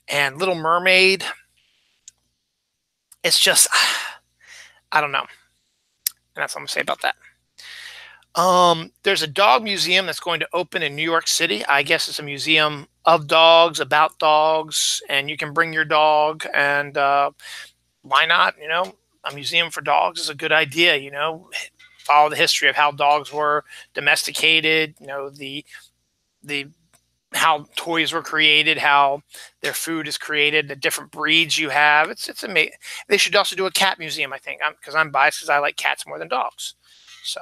and Little Mermaid, it's just, I don't know. And that's what I'm going to say about that. There's a dog museum that's going to open in New York City. I guess it's a museum of dogs, about dogs, and you can bring your dog, and why not? You know, a museum for dogs is a good idea. You know, follow the history of how dogs were domesticated. You know, the how toys were created, how their food is created, the different breeds you have. It's amazing. They should also do a cat museum, I think, because I'm biased because I like cats more than dogs. So.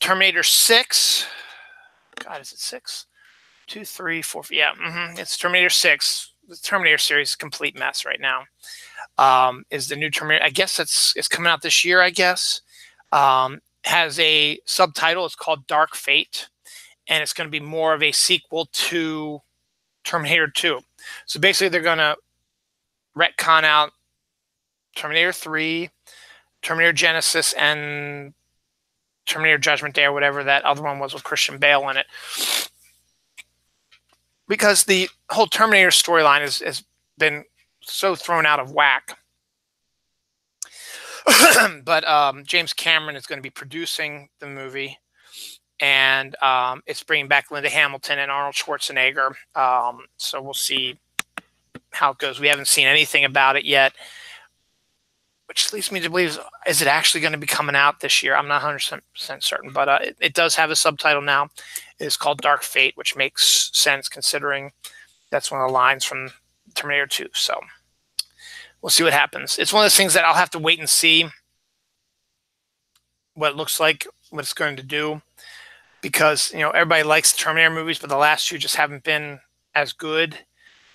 Terminator 6. God, is it 6? 2, 3, 4. Yeah, it's Terminator 6. The Terminator series is a complete mess right now. Is the new Terminator? I guess it's coming out this year. I guess has a subtitle. It's called Dark Fate, and it's going to be more of a sequel to Terminator 2. So basically, they're going to retcon out Terminator 3, Terminator Genesis, and Terminator Judgment Day, or whatever that other one was with Christian Bale in it. Because the whole Terminator storyline has been so thrown out of whack. But James Cameron is going to be producing the movie, and it's bringing back Linda Hamilton and Arnold Schwarzenegger. So we'll see how it goes. We haven't seen anything about it yet, which leads me to believe, is it actually going to be coming out this year? I'm not 100% certain, but it does have a subtitle now. It is called Dark Fate, which makes sense considering that's one of the lines from Terminator 2. So we'll see what happens. It's one of those things that I'll have to wait and see what it looks like, what it's going to do, because, you know, everybody likes the Terminator movies, but the last two just haven't been as good.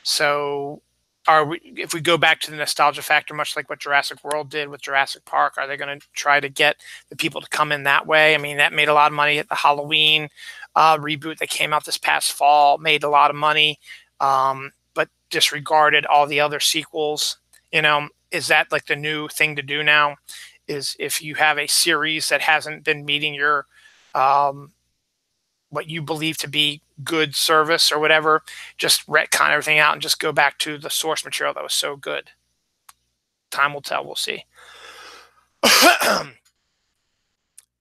So if we go back to the nostalgia factor, much like what Jurassic World did with Jurassic Park, are they going to try to get the people to come in that way? I mean, that made a lot of money at the Halloween reboot that came out this past fall, made a lot of money, but disregarded all the other sequels. You know, is that like the new thing to do now? Is if you have a series that hasn't been meeting your what you believe to be good service or whatever, just retcon everything out and just go back to the source material that was so good. Time will tell. We'll see.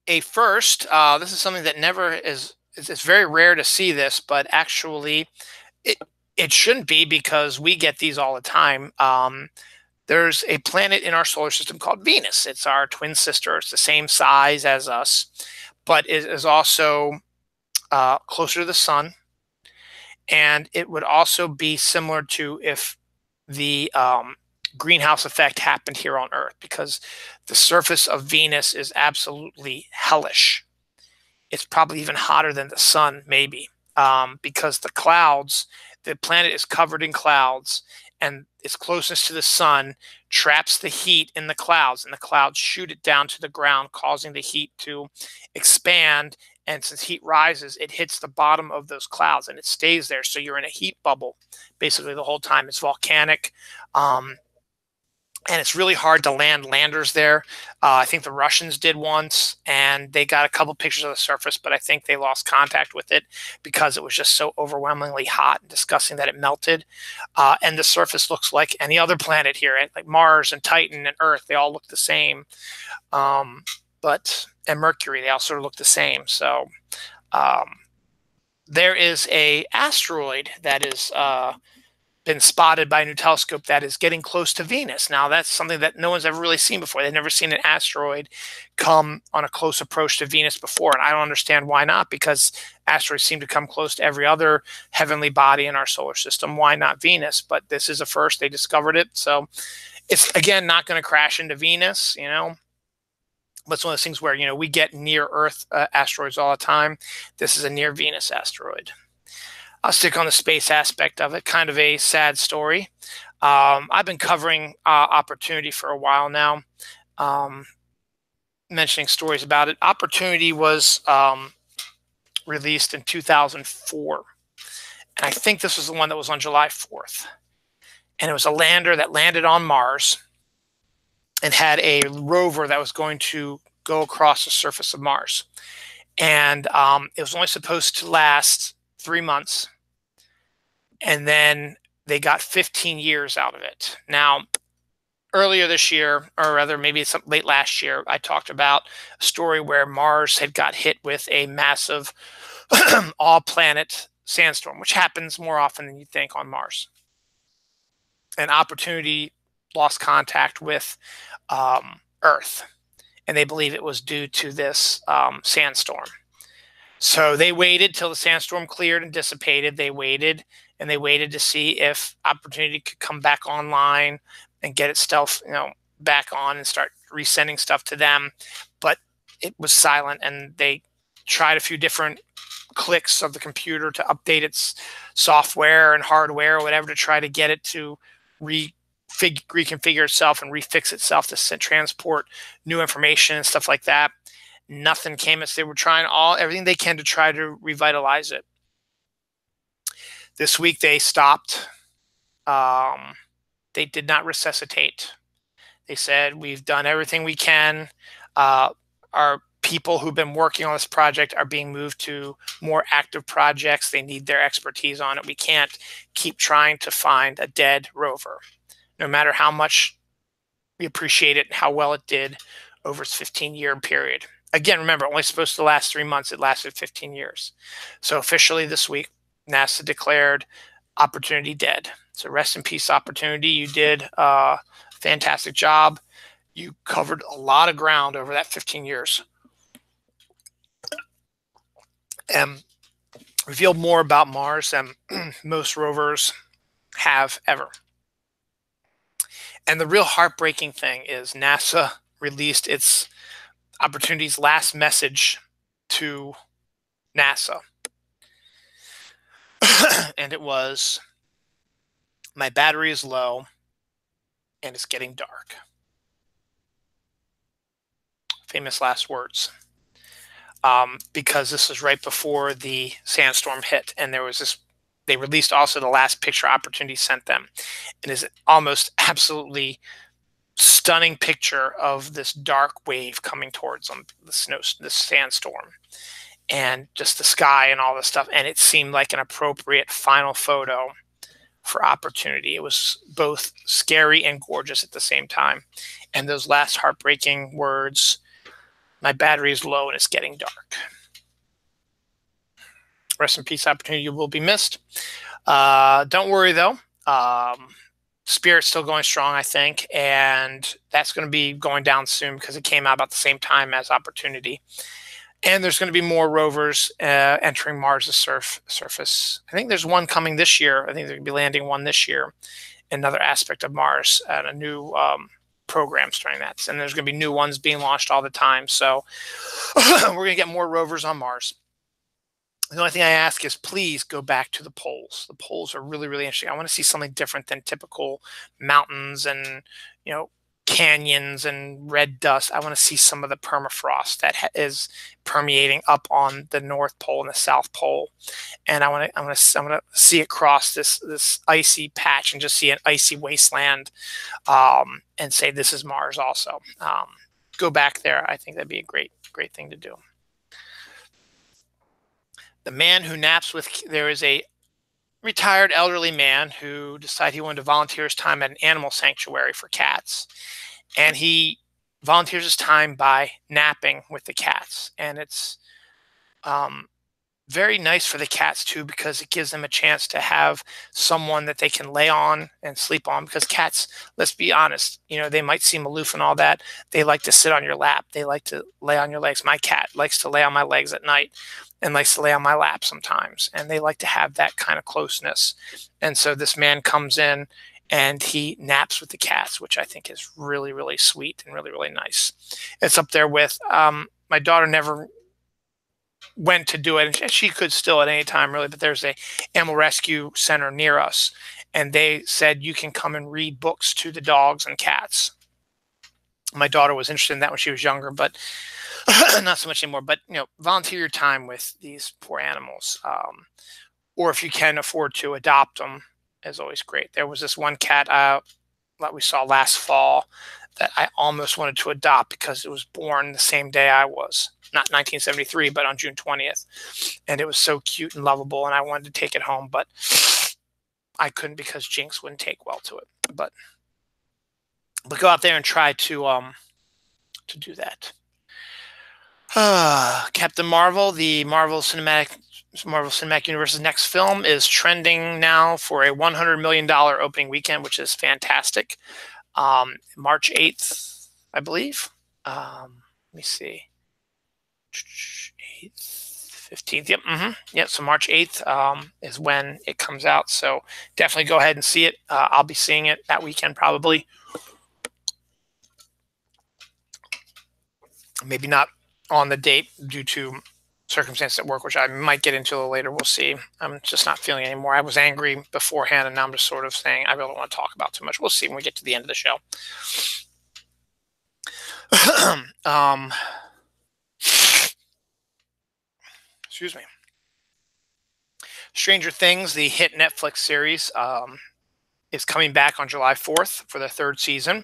A first, this is something that never is, it's very rare to see this, but actually it shouldn't be, because we get these all the time. There's a planet in our solar system called Venus. It's our twin sister. It's the same size as us, but it is also closer to the sun, and it would also be similar to if the greenhouse effect happened here on Earth, because the surface of Venus is absolutely hellish. It's probably even hotter than the sun, maybe, because the clouds, the planet is covered in clouds, and its closeness to the sun traps the heat in the clouds, and the clouds shoot it down to the ground, causing the heat to expand. And since heat rises, it hits the bottom of those clouds and it stays there. So you're in a heat bubble basically the whole time. It's volcanic. And it's really hard to land landers there. I think the Russians did once, and they got a couple pictures of the surface, but I think they lost contact with it because it was just so overwhelmingly hot and disgusting that it melted. And the surface looks like any other planet here, like Mars and Titan and Earth. They all look the same. And Mercury, they all sort of look the same. So there is a asteroid that is been spotted by a new telescope that is getting close to Venus. Now, that's something that no one's ever really seen before. They've never seen an asteroid come on a close approach to Venus before. And I don't understand why not, because asteroids seem to come close to every other heavenly body in our solar system. Why not Venus? But this is a first. They discovered it. So it's, again, not going to crash into Venus, you know. But it's one of those things where, you know, we get near Earth asteroids all the time. This is a near Venus asteroid. I'll stick on the space aspect of it. Kind of a sad story. I've been covering Opportunity for a while now, mentioning stories about it. Opportunity was released in 2004. And I think this was the one that was on July 4th. And it was a lander that landed on Mars and had a rover that was going to go across the surface of Mars. And it was only supposed to last 3 months. And then they got 15 years out of it. Now, earlier this year, or rather maybe some late last year, I talked about a story where Mars had got hit with a massive all-planet sandstorm, which happens more often than you think on Mars. And Opportunity lost contact with Earth, and they believe it was due to this sandstorm. So they waited till the sandstorm cleared and dissipated. They waited and they waited to see if Opportunity could come back online and get itself, you know, back on and start resending stuff to them. But it was silent, and they tried a few different clicks of the computer to update its software and hardware or whatever to try to get it to reconfigure itself and refix itself to transport new information and stuff like that. Nothing came as they were trying everything they can to try to revitalize it. This week they stopped. They did not resuscitate. They said, we've done everything we can. Our people who've been working on this project are being moved to more active projects. They need their expertise on it. We can't keep trying to find a dead rover, no matter how much we appreciate it and how well it did over its 15-year period. Again, remember, only supposed to last 3 months. It lasted 15 years. So officially this week, NASA declared Opportunity dead. So rest in peace, Opportunity. You did a fantastic job. You covered a lot of ground over that 15 years and revealed more about Mars than most rovers have ever. And the real heartbreaking thing is NASA released its Opportunity's last message to NASA. And it was, my battery is low and it's getting dark. Famous last words. Because this was right before the sandstorm hit, and there was this, they released also the last picture Opportunity sent them. It is almost absolutely stunning picture of this dark wave coming towards them, this sandstorm, and just the sky and all this stuff. And it seemed like an appropriate final photo for Opportunity. It was both scary and gorgeous at the same time. And those last heartbreaking words, my battery is low and it's getting dark. Rest in peace, Opportunity. You will be missed. Don't worry, though. Spirit's still going strong, I think, and that's going to be going down soon because it came out about the same time as Opportunity. And there's going to be more rovers entering Mars' surface. I think there's one coming this year. I think they're going to be landing one this year, another aspect of Mars, and a new program starting that. And there's going to be new ones being launched all the time. So we're going to get more rovers on Mars. The only thing I ask is please go back to the poles. The poles are really, really interesting. I want to see something different than typical mountains and, you know, canyons and red dust. I want to see some of the permafrost that is permeating up on the North Pole and the South Pole. And I want to see it cross this icy patch and just see an icy wasteland, and say this is Mars also. Go back there. I think that'd be a great thing to do. The man who naps with, there is a retired elderly man who decided he wanted to volunteer his time at an animal sanctuary for cats. And he volunteers his time by napping with the cats. And it's very nice for the cats too, because it gives them a chance to have someone that they can lay on and sleep on. Because cats, let's be honest, they might seem aloof and all that. They like to sit on your lap. They like to lay on your legs. My cat likes to lay on my legs at night and likes to lay on my lap sometimes. And they like to have that kind of closeness. And so this man comes in and he naps with the cats, which I think is really, really sweet and really, really nice. It's up there with, my daughter never went to do it, and she could still at any time really, but there's a animal rescue center near us, and they said you can come and read books to the dogs and cats. My daughter was interested in that when she was younger, but not so much anymore. But volunteer your time with these poor animals, or if you can afford to adopt them, is always great. There was this one cat that we saw last fall that I almost wanted to adopt because it was born the same day I was. Not 1973, but on June 20th. And it was so cute and lovable, and I wanted to take it home, but I couldn't because Jinx wouldn't take well to it. But go out there and try to do that. Captain Marvel, the Marvel Cinematic Universe's next film, is trending now for a $100 million opening weekend, which is fantastic. March 8th, I believe. Let me see. 8th, 15th. Yep. Yep. So March 8th is when it comes out. So definitely go ahead and see it. I'll be seeing it that weekend probably. Maybe not on the date due to circumstances at work, which I might get into a little later. We'll see. I'm just not feeling it anymore. I was angry beforehand, and now I'm just sort of saying I really don't want to talk about too much. We'll see when we get to the end of the show. Excuse me. Stranger Things, the hit Netflix series, is coming back on July 4th for the third season.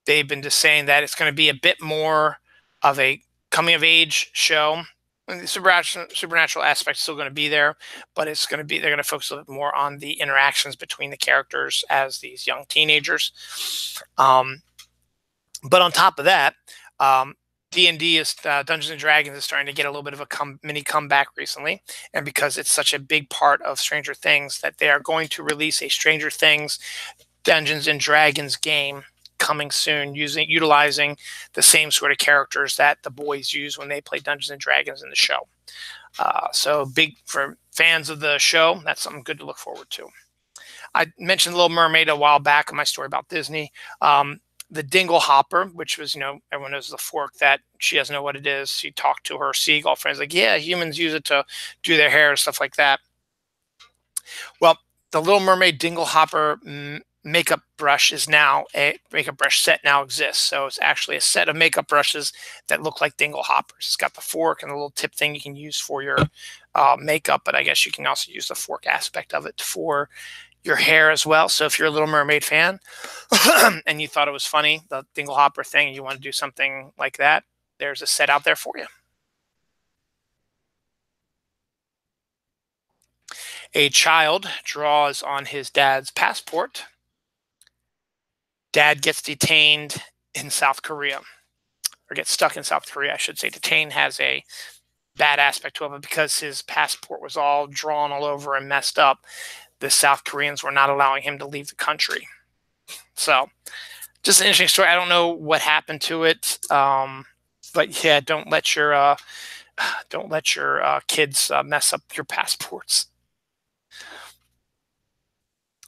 They've been just saying that it's going to be a bit more of a coming-of-age show. And the supernatural aspect is still going to be there, but they're going to focus a little bit more on the interactions between the characters as these young teenagers. But on top of that, D&D is Dungeons and Dragons is starting to get a little bit of a mini comeback recently, and because it's such a big part of Stranger Things, that they are going to release a Stranger Things Dungeons and Dragons game coming soon, utilizing the same sort of characters that the boys use when they play Dungeons and Dragons in the show. So big for fans of the show. That's something good to look forward to. I mentioned Little Mermaid a while back in my story about Disney. The Dingle Hopper, which was, everyone knows the fork that she doesn't know what it is. She talked to her seagull friends like, yeah, humans use it to do their hair and stuff like that. Well, the Little Mermaid Dingle Hopper makeup brush is now a makeup brush set now exists. So it's actually a set of makeup brushes that look like Dingle Hoppers. It's got the fork and the little tip thing you can use for your makeup, but I guess you can also use the fork aspect of it for your hair as well. So if you're a Little Mermaid fan and you thought it was funny, the Dingle Hopper thing, and you want to do something like that, there's a set out there for you. A child draws on his dad's passport. Dad gets detained in South Korea, or gets stuck in South Korea, I should say. Detained has a bad aspect to it, but because his passport was all drawn all over and messed up, the South Koreans were not allowing him to leave the country. So just an interesting story. I don't know what happened to it, but yeah, don't let your kids mess up your passports.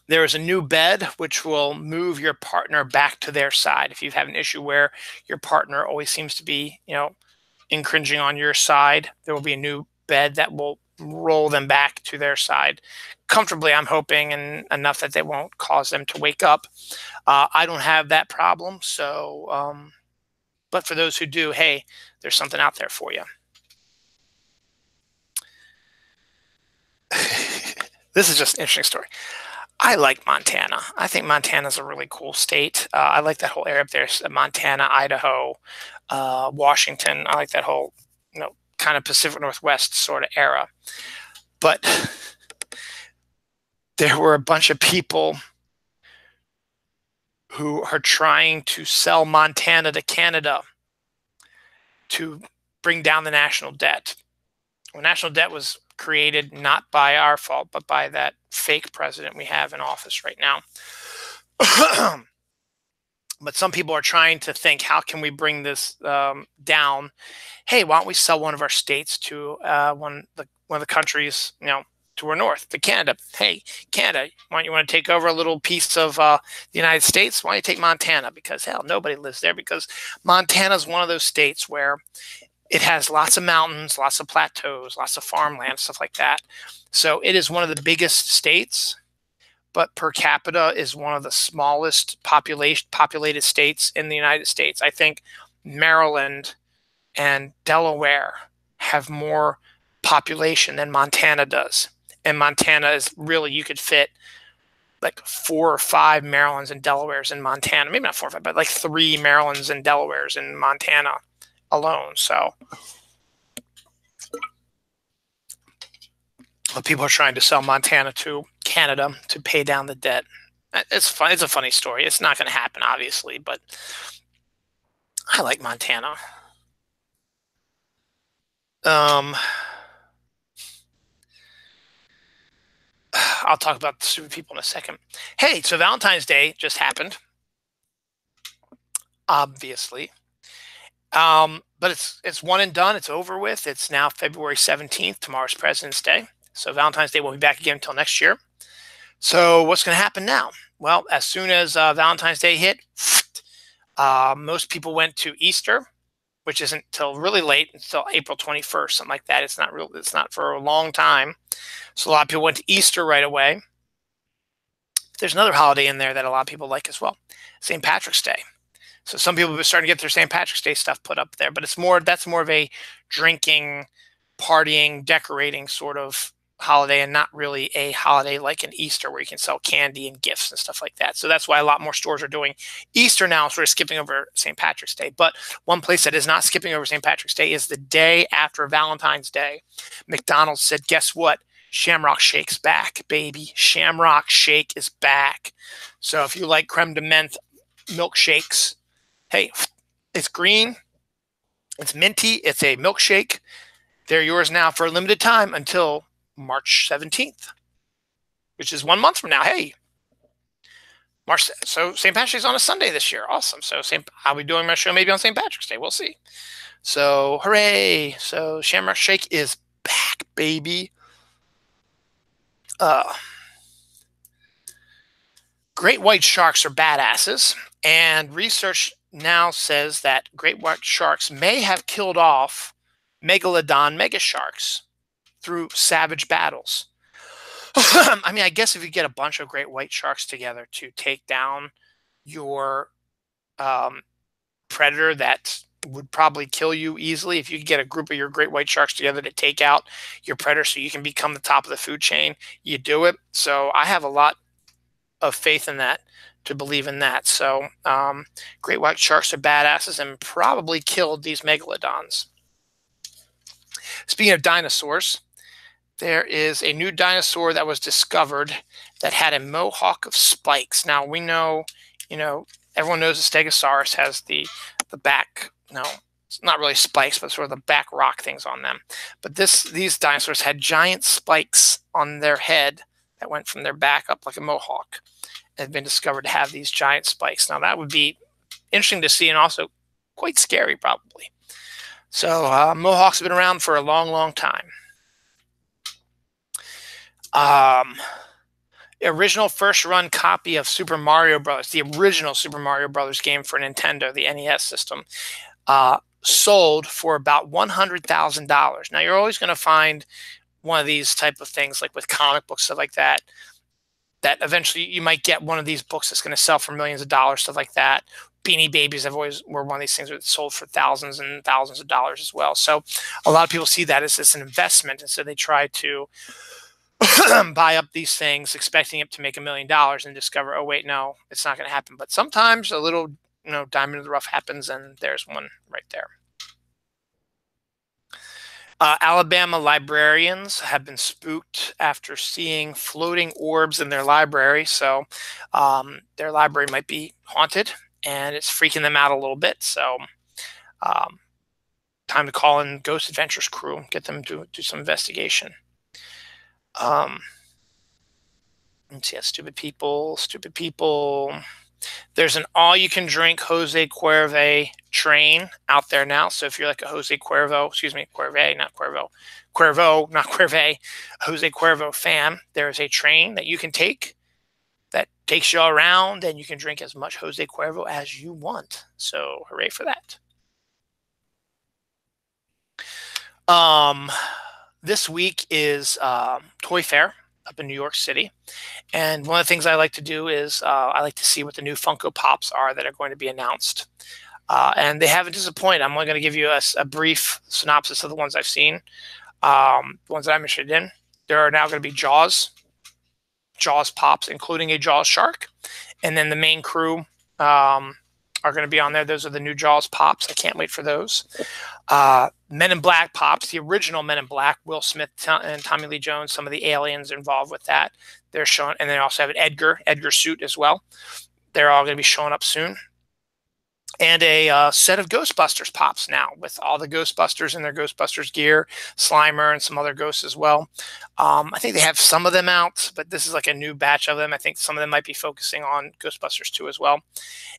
There is a new bed which will move your partner back to their side. If you have an issue where your partner always seems to be, encroaching on your side, there will be a new bed that will roll them back to their side comfortably, I'm hoping, and enough that they won't cause them to wake up. I don't have that problem, so but for those who do, hey, there's something out there for you. This is just an interesting story. I like Montana. I think Montana's a really cool state. I like that whole area up there, Montana, Idaho, Washington. I like that whole, kind of Pacific Northwest sort of era. But there were a bunch of people who are trying to sell Montana to Canada to bring down the national debt. Well, national debt was created not by our fault, but by that fake president we have in office right now. But some people are trying to think, how can we bring this down? Hey, why don't we sell one of our states to one of the countries, to our north, to Canada? Hey, Canada, why don't you want to take over a little piece of the United States? Why don't you take Montana? Because hell, nobody lives there. Because Montana is one of those states where it has lots of mountains, lots of plateaus, lots of farmland, stuff like that. So it is one of the biggest states, but per capita is one of the smallest populated states in the United States. I think Maryland and Delaware have more population than Montana does. And Montana is really, you could fit like 4 or 5 Marylands and Delawares in Montana. Maybe not 4 or 5, but like 3 Marylands and Delawares in Montana alone. So people are trying to sell Montana to Canada to pay down the debt. It's fun. It's a funny story. It's not going to happen, obviously, but I like Montana. I'll talk about the stupid people in a second. Hey, so Valentine's Day just happened, obviously. But it's one and done. It's over with. It's now February 17th. Tomorrow's President's Day. So Valentine's Day won't be back again until next year. So what's going to happen now? Well, as soon as Valentine's Day hit, most people went to Easter, which isn't till really late, until April 21st, something like that. It's not for a long time. So a lot of people went to Easter right away. There's another holiday in there that a lot of people like as well, St. Patrick's Day. So some people are starting to get their St. Patrick's Day stuff put up there, but that's more of a drinking, partying, decorating sort of holiday, and not really a holiday like an Easter where you can sell candy and gifts and stuff like that. So that's why a lot more stores are doing Easter now, sort of skipping over St. Patrick's Day. But one place that is not skipping over St. Patrick's Day is the day after Valentine's Day. McDonald's said, guess what? Shamrock Shake's back, baby. Shamrock Shake is back. So if you like creme de menthe milkshakes, hey, it's green, it's minty, it's a milkshake. They're yours now for a limited time until March 17th, which is 1 month from now. Hey, so St. Patrick's Day's on a Sunday this year. Awesome. So I'll be doing my show maybe on St. Patrick's Day. We'll see. So hooray. So Shamrock Shake is back, baby. Great white sharks are badasses, and research now says that great white sharks may have killed off megalodon megasharks through savage battles. I mean, I guess if you get a bunch of great white sharks together to take down your predator that would probably kill you easily, if you could get a group of your great white sharks together to take out your predator so you can become the top of the food chain, you do it. So I have a lot of faith in that, to believe in that. So great white sharks are badasses and probably killed these megalodons. Speaking of dinosaurs, there is a new dinosaur that was discovered that had a mohawk of spikes. Now we know, everyone knows the Stegosaurus has the back, it's not really spikes, but sort of the back rock things on them. But these dinosaurs had giant spikes on their head that went from their back up like a mohawk. It had been discovered to have these giant spikes. Now that would be interesting to see, and also quite scary probably. So mohawks have been around for a long, long time. Original first run copy of Super Mario Brothers, the original Super Mario Brothers game for Nintendo, the NES system, sold for about $100,000. Now you're always going to find one of these type of things, like with comic books, stuff like that, that eventually you might get one of these books that's going to sell for millions of dollars, stuff like that. Beanie Babies were one of these things that sold for thousands and thousands of dollars as well. So a lot of people see that as an investment, and so they try to buy up these things expecting it to make $1 million and discover, oh wait, no, it's not going to happen. But sometimes a little diamond in the rough happens, and there's one right there. Alabama librarians have been spooked after seeing floating orbs in their library. So their library might be haunted, and it's freaking them out a little bit. So time to call in Ghost Adventures crew, get them to do some investigation. Let's see, stupid people, stupid people. There's an all-you-can-drink Jose Cuervo train out there now. So if you're like a Jose Cuervo, excuse me, Cuervo, not Cuervo, Cuervo, not Cuervo, Jose Cuervo fan, there is a train that you can take that takes you all around, and you can drink as much Jose Cuervo as you want. So hooray for that. This week is Toy Fair up in New York City. And one of the things I like to do is I like to see what the new Funko Pops are that are going to be announced. And they haven't disappointed. I'm only going to give you a brief synopsis of the ones I've seen. The ones that I'm interested in. There are now going to be Jaws Pops, including a Jaws shark. And then the main crew are going to be on there. Those are the new Jaws Pops. I can't wait for those. Men in Black Pops, the original Men in Black, Will Smith and Tommy Lee Jones, some of the aliens involved with that. They're showing, and they also have an Edgar suit as well. They're all going to be showing up soon. And a set of Ghostbusters Pops now, with all the Ghostbusters in their Ghostbusters gear, Slimer, and some other ghosts as well. I think they have some of them out, but this is like a new batch of them. I think some of them might be focusing on Ghostbusters 2 as well.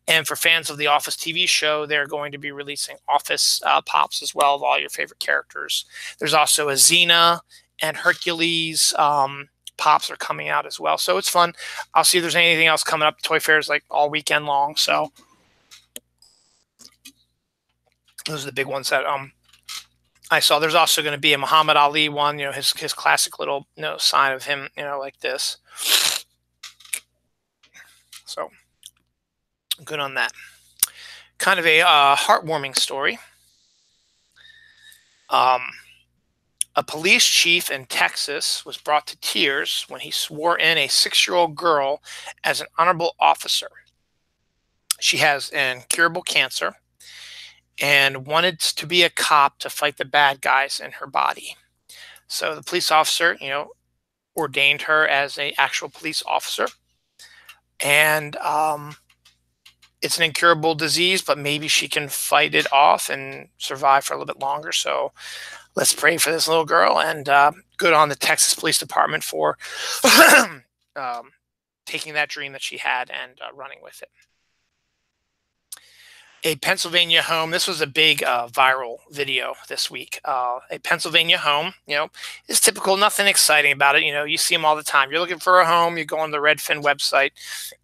And for fans of the Office TV show, they're going to be releasing Office Pops as well of all your favorite characters. There's also a Xena and Hercules Pops are coming out as well. So it's fun. I'll see if there's anything else coming up. Toy Fair is like all weekend long, so those are the big ones that I saw. There's also going to be a Muhammad Ali one, his classic little sign of him, like this. So good on that. Kind of a heartwarming story. A police chief in Texas was brought to tears when he swore in a 6-year-old girl as an honorable officer. She has incurable cancer and wanted to be a cop to fight the bad guys in her body. So the police officer, ordained her as an actual police officer. And it's an incurable disease, but maybe she can fight it off and survive for a little bit longer. So let's pray for this little girl, and good on the Texas Police Department for taking that dream that she had and running with it. A Pennsylvania home. This was a big viral video this week. A Pennsylvania home, is typical, nothing exciting about it. You see them all the time. You're looking for a home, you go on the Redfin website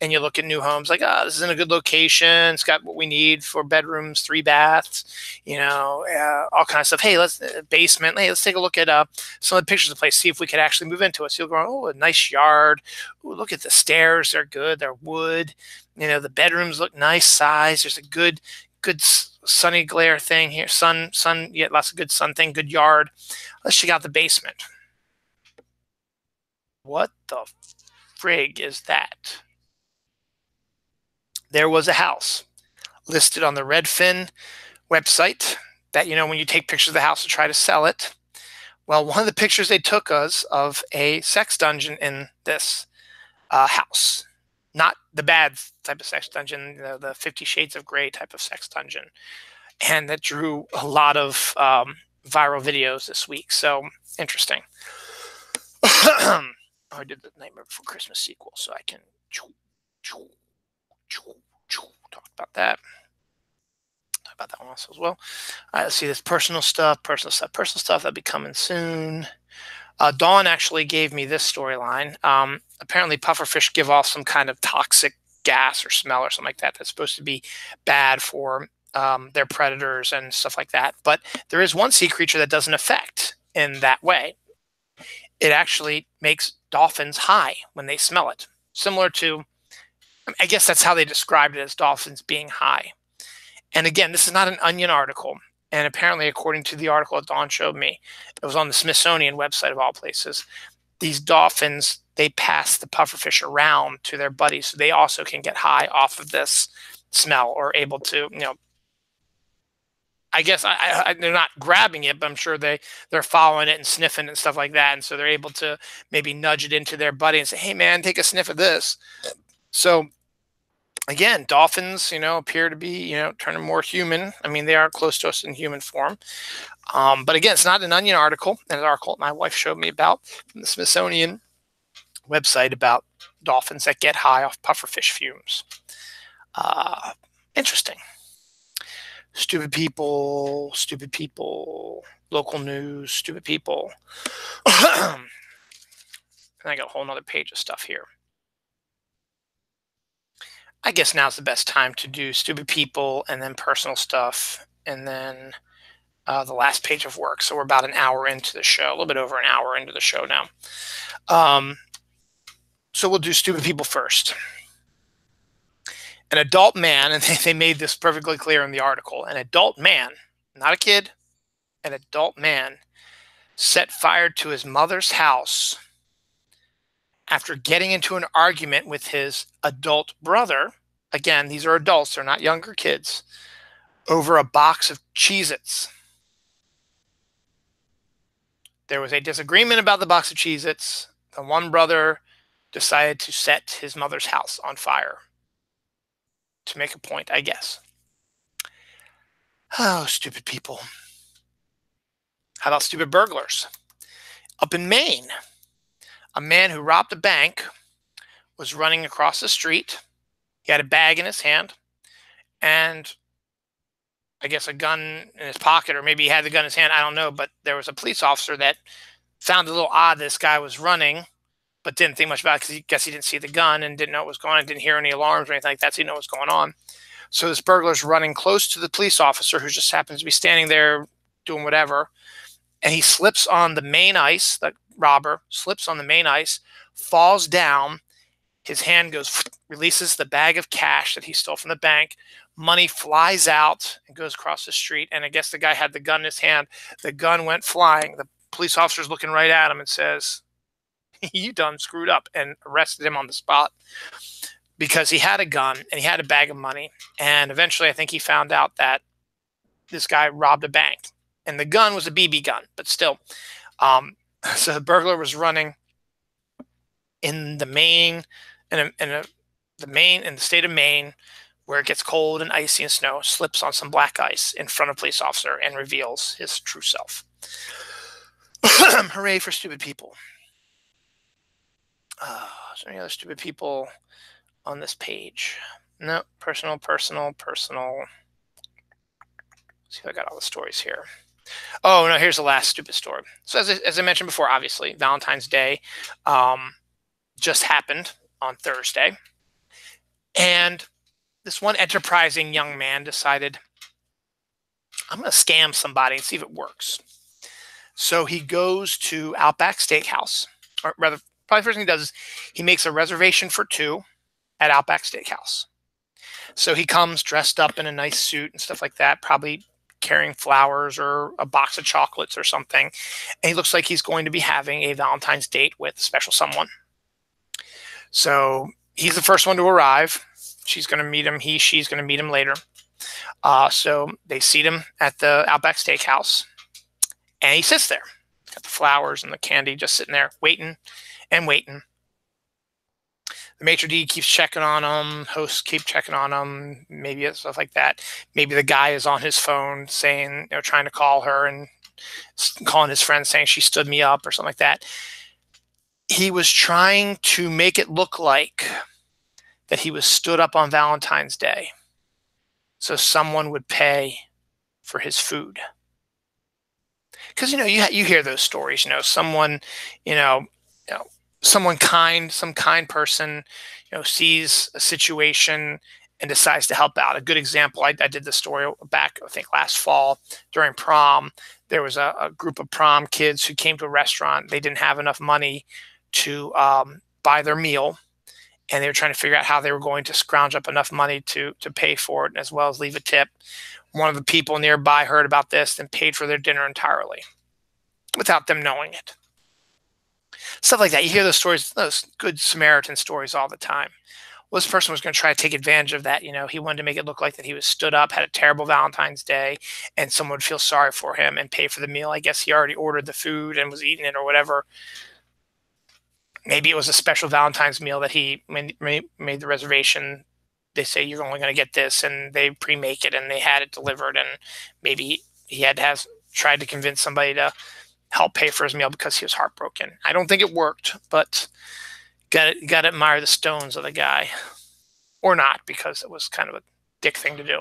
and you look at new homes like, this is in a good location. It's got what we need for bedrooms, 3 baths, all kinds of stuff. Hey, let's basement. Hey, let's take a look at some of the pictures of the place, see if we could actually move into it. So you'll go, oh, a nice yard. Ooh, look at the stairs. They're good. They're wood. The bedrooms look nice size. There's a good sunny glare thing here. Sun, yeah, lots of good sun thing, good yard. Let's check out the basement. What the frig is that? There was a house listed on the Redfin website that, when you take pictures of the house to try to sell it. Well, one of the pictures they took us of a sex dungeon in this house. Not the bad type of sex dungeon, the 50 Shades of Grey type of sex dungeon. And that drew a lot of viral videos this week. So interesting. I did the Nightmare Before Christmas sequel, so I can talk about that. Talk about that one also as well. All right, let's see this personal stuff. That'll be coming soon. Dawn actually gave me this storyline. Apparently pufferfish give off some kind of toxic gas or smell or something like that that's supposed to be bad for their predators and stuff like that. But there is one sea creature that doesn't affect in that way. It actually makes dolphins high when they smell it. Similar to, I guess that's how they described it, as dolphins being high. And again, this is not an Onion article. And apparently, according to the article that Dawn showed me, it was on the Smithsonian website of all places, these dolphins, they pass the pufferfish around to their buddies so they also can get high off of this smell, or able to, I guess they're not grabbing it, but I'm sure they're following it and sniffing and stuff like that. And so they're able to maybe nudge it into their buddy and say, hey, man, take a sniff of this. So Again, dolphins, appear to be, turning more human. I mean, they are close to us in human form. But again, it's not an Onion article. An article my wife showed me about from the Smithsonian website about dolphins that get high off pufferfish fumes. Uh, Interesting. Stupid people, local news, stupid people. And I got a whole nother page of stuff here. I guess now's the best time to do stupid people and then personal stuff and then the last page of work. So we're about an hour into the show, a little bit over an hour into the show now. So we'll do stupid people first. An adult man, and they made this perfectly clear in the article, an adult man, not a kid, an adult man set fire to his mother's house after getting into an argument with his adult brother. Again, these are adults, they're not younger kids, over a box of Cheez-Its. There was a disagreement about the box of Cheez-Its. The one brother decided to set his mother's house on fire to make a point, I guess. Oh, stupid people. How about stupid burglars? Up in Maine, a man who robbed a bank was running across the street. He had a bag in his hand and I guess a gun in his pocket, or maybe he had the gun in his hand. I don't know. But there was a police officer that found it a little odd this guy was running, but didn't think much about it because I guess he didn't see the gun and didn't know what was going on, didn't hear any alarms or anything like that, so he didn't know what was going on. So this burglar's running close to the police officer who just happens to be standing there doing whatever, and he slips on the main ice. The robber slips on the main ice, falls down, his hand goes, releases the bag of cash that he stole from the bank. Money flies out and goes across the street, and I guess the guy had the gun in his hand. The gun went flying. The police officer's looking right at him and says, "You done screwed up," and arrested him on the spot because he had a gun and he had a bag of money. And eventually I think he found out that this guy robbed a bank and the gun was a BB gun, but still. So the burglar was running in the Maine, in the state of Maine, where it gets cold and icy and snow, slips on some black ice in front of a police officer and reveals his true self. Hooray for stupid people. Is there any other stupid people on this page? No, personal. Let's see if I got all the stories here. Oh, no, here's the last stupid story. So as I mentioned before, obviously, Valentine's Day just happened on Thursday. And this one enterprising young man decided, I'm going to scam somebody and see if it works. So he goes to Outback Steakhouse, or rather, probably the first thing he does is he makes a reservation for two at Outback Steakhouse. So he comes dressed up in a nice suit and stuff like that, probably carrying flowers or a box of chocolates or something. And he looks like he's going to be having a Valentine's date with a special someone. So he's the first one to arrive. She's going to meet him. She's going to meet him later. So they seat him at the Outback Steakhouse. And he sits there. Got the flowers and the candy just sitting there waiting and waiting. The maitre d' keeps checking on him. Hosts keep checking on him. Maybe stuff like that. Maybe the guy is on his phone saying, trying to call her and calling his friend saying she stood me up or something like that. He was trying to make it look like that he was stood up on Valentine's Day so someone would pay for his food. Because, you hear those stories, someone, someone kind, some kind person, sees a situation and decides to help out. A good example, I did the story back, I think last fall during prom. There was a group of prom kids who came to a restaurant. They didn't have enough money to buy their meal, and they were trying to figure out how they were going to scrounge up enough money to pay for it, as well as leave a tip. One of the people nearby heard about this and paid for their dinner entirely without them knowing it. Stuff like that. You hear those stories, those good Samaritan stories all the time. Well, this person was going to try to take advantage of that. He wanted to make it look like that he was stood up, had a terrible Valentine's Day, and someone would feel sorry for him and pay for the meal. I guess he already ordered the food and was eating it or whatever. Maybe it was a special Valentine's meal that he made the reservation they say you're only going to get this, and they pre-make it and they had it delivered, and maybe he had to have tried to convince somebody to help pay for his meal because he was heartbroken. I don't think it worked, but got to admire the stones of the guy, or not, because it was kind of a dick thing to do.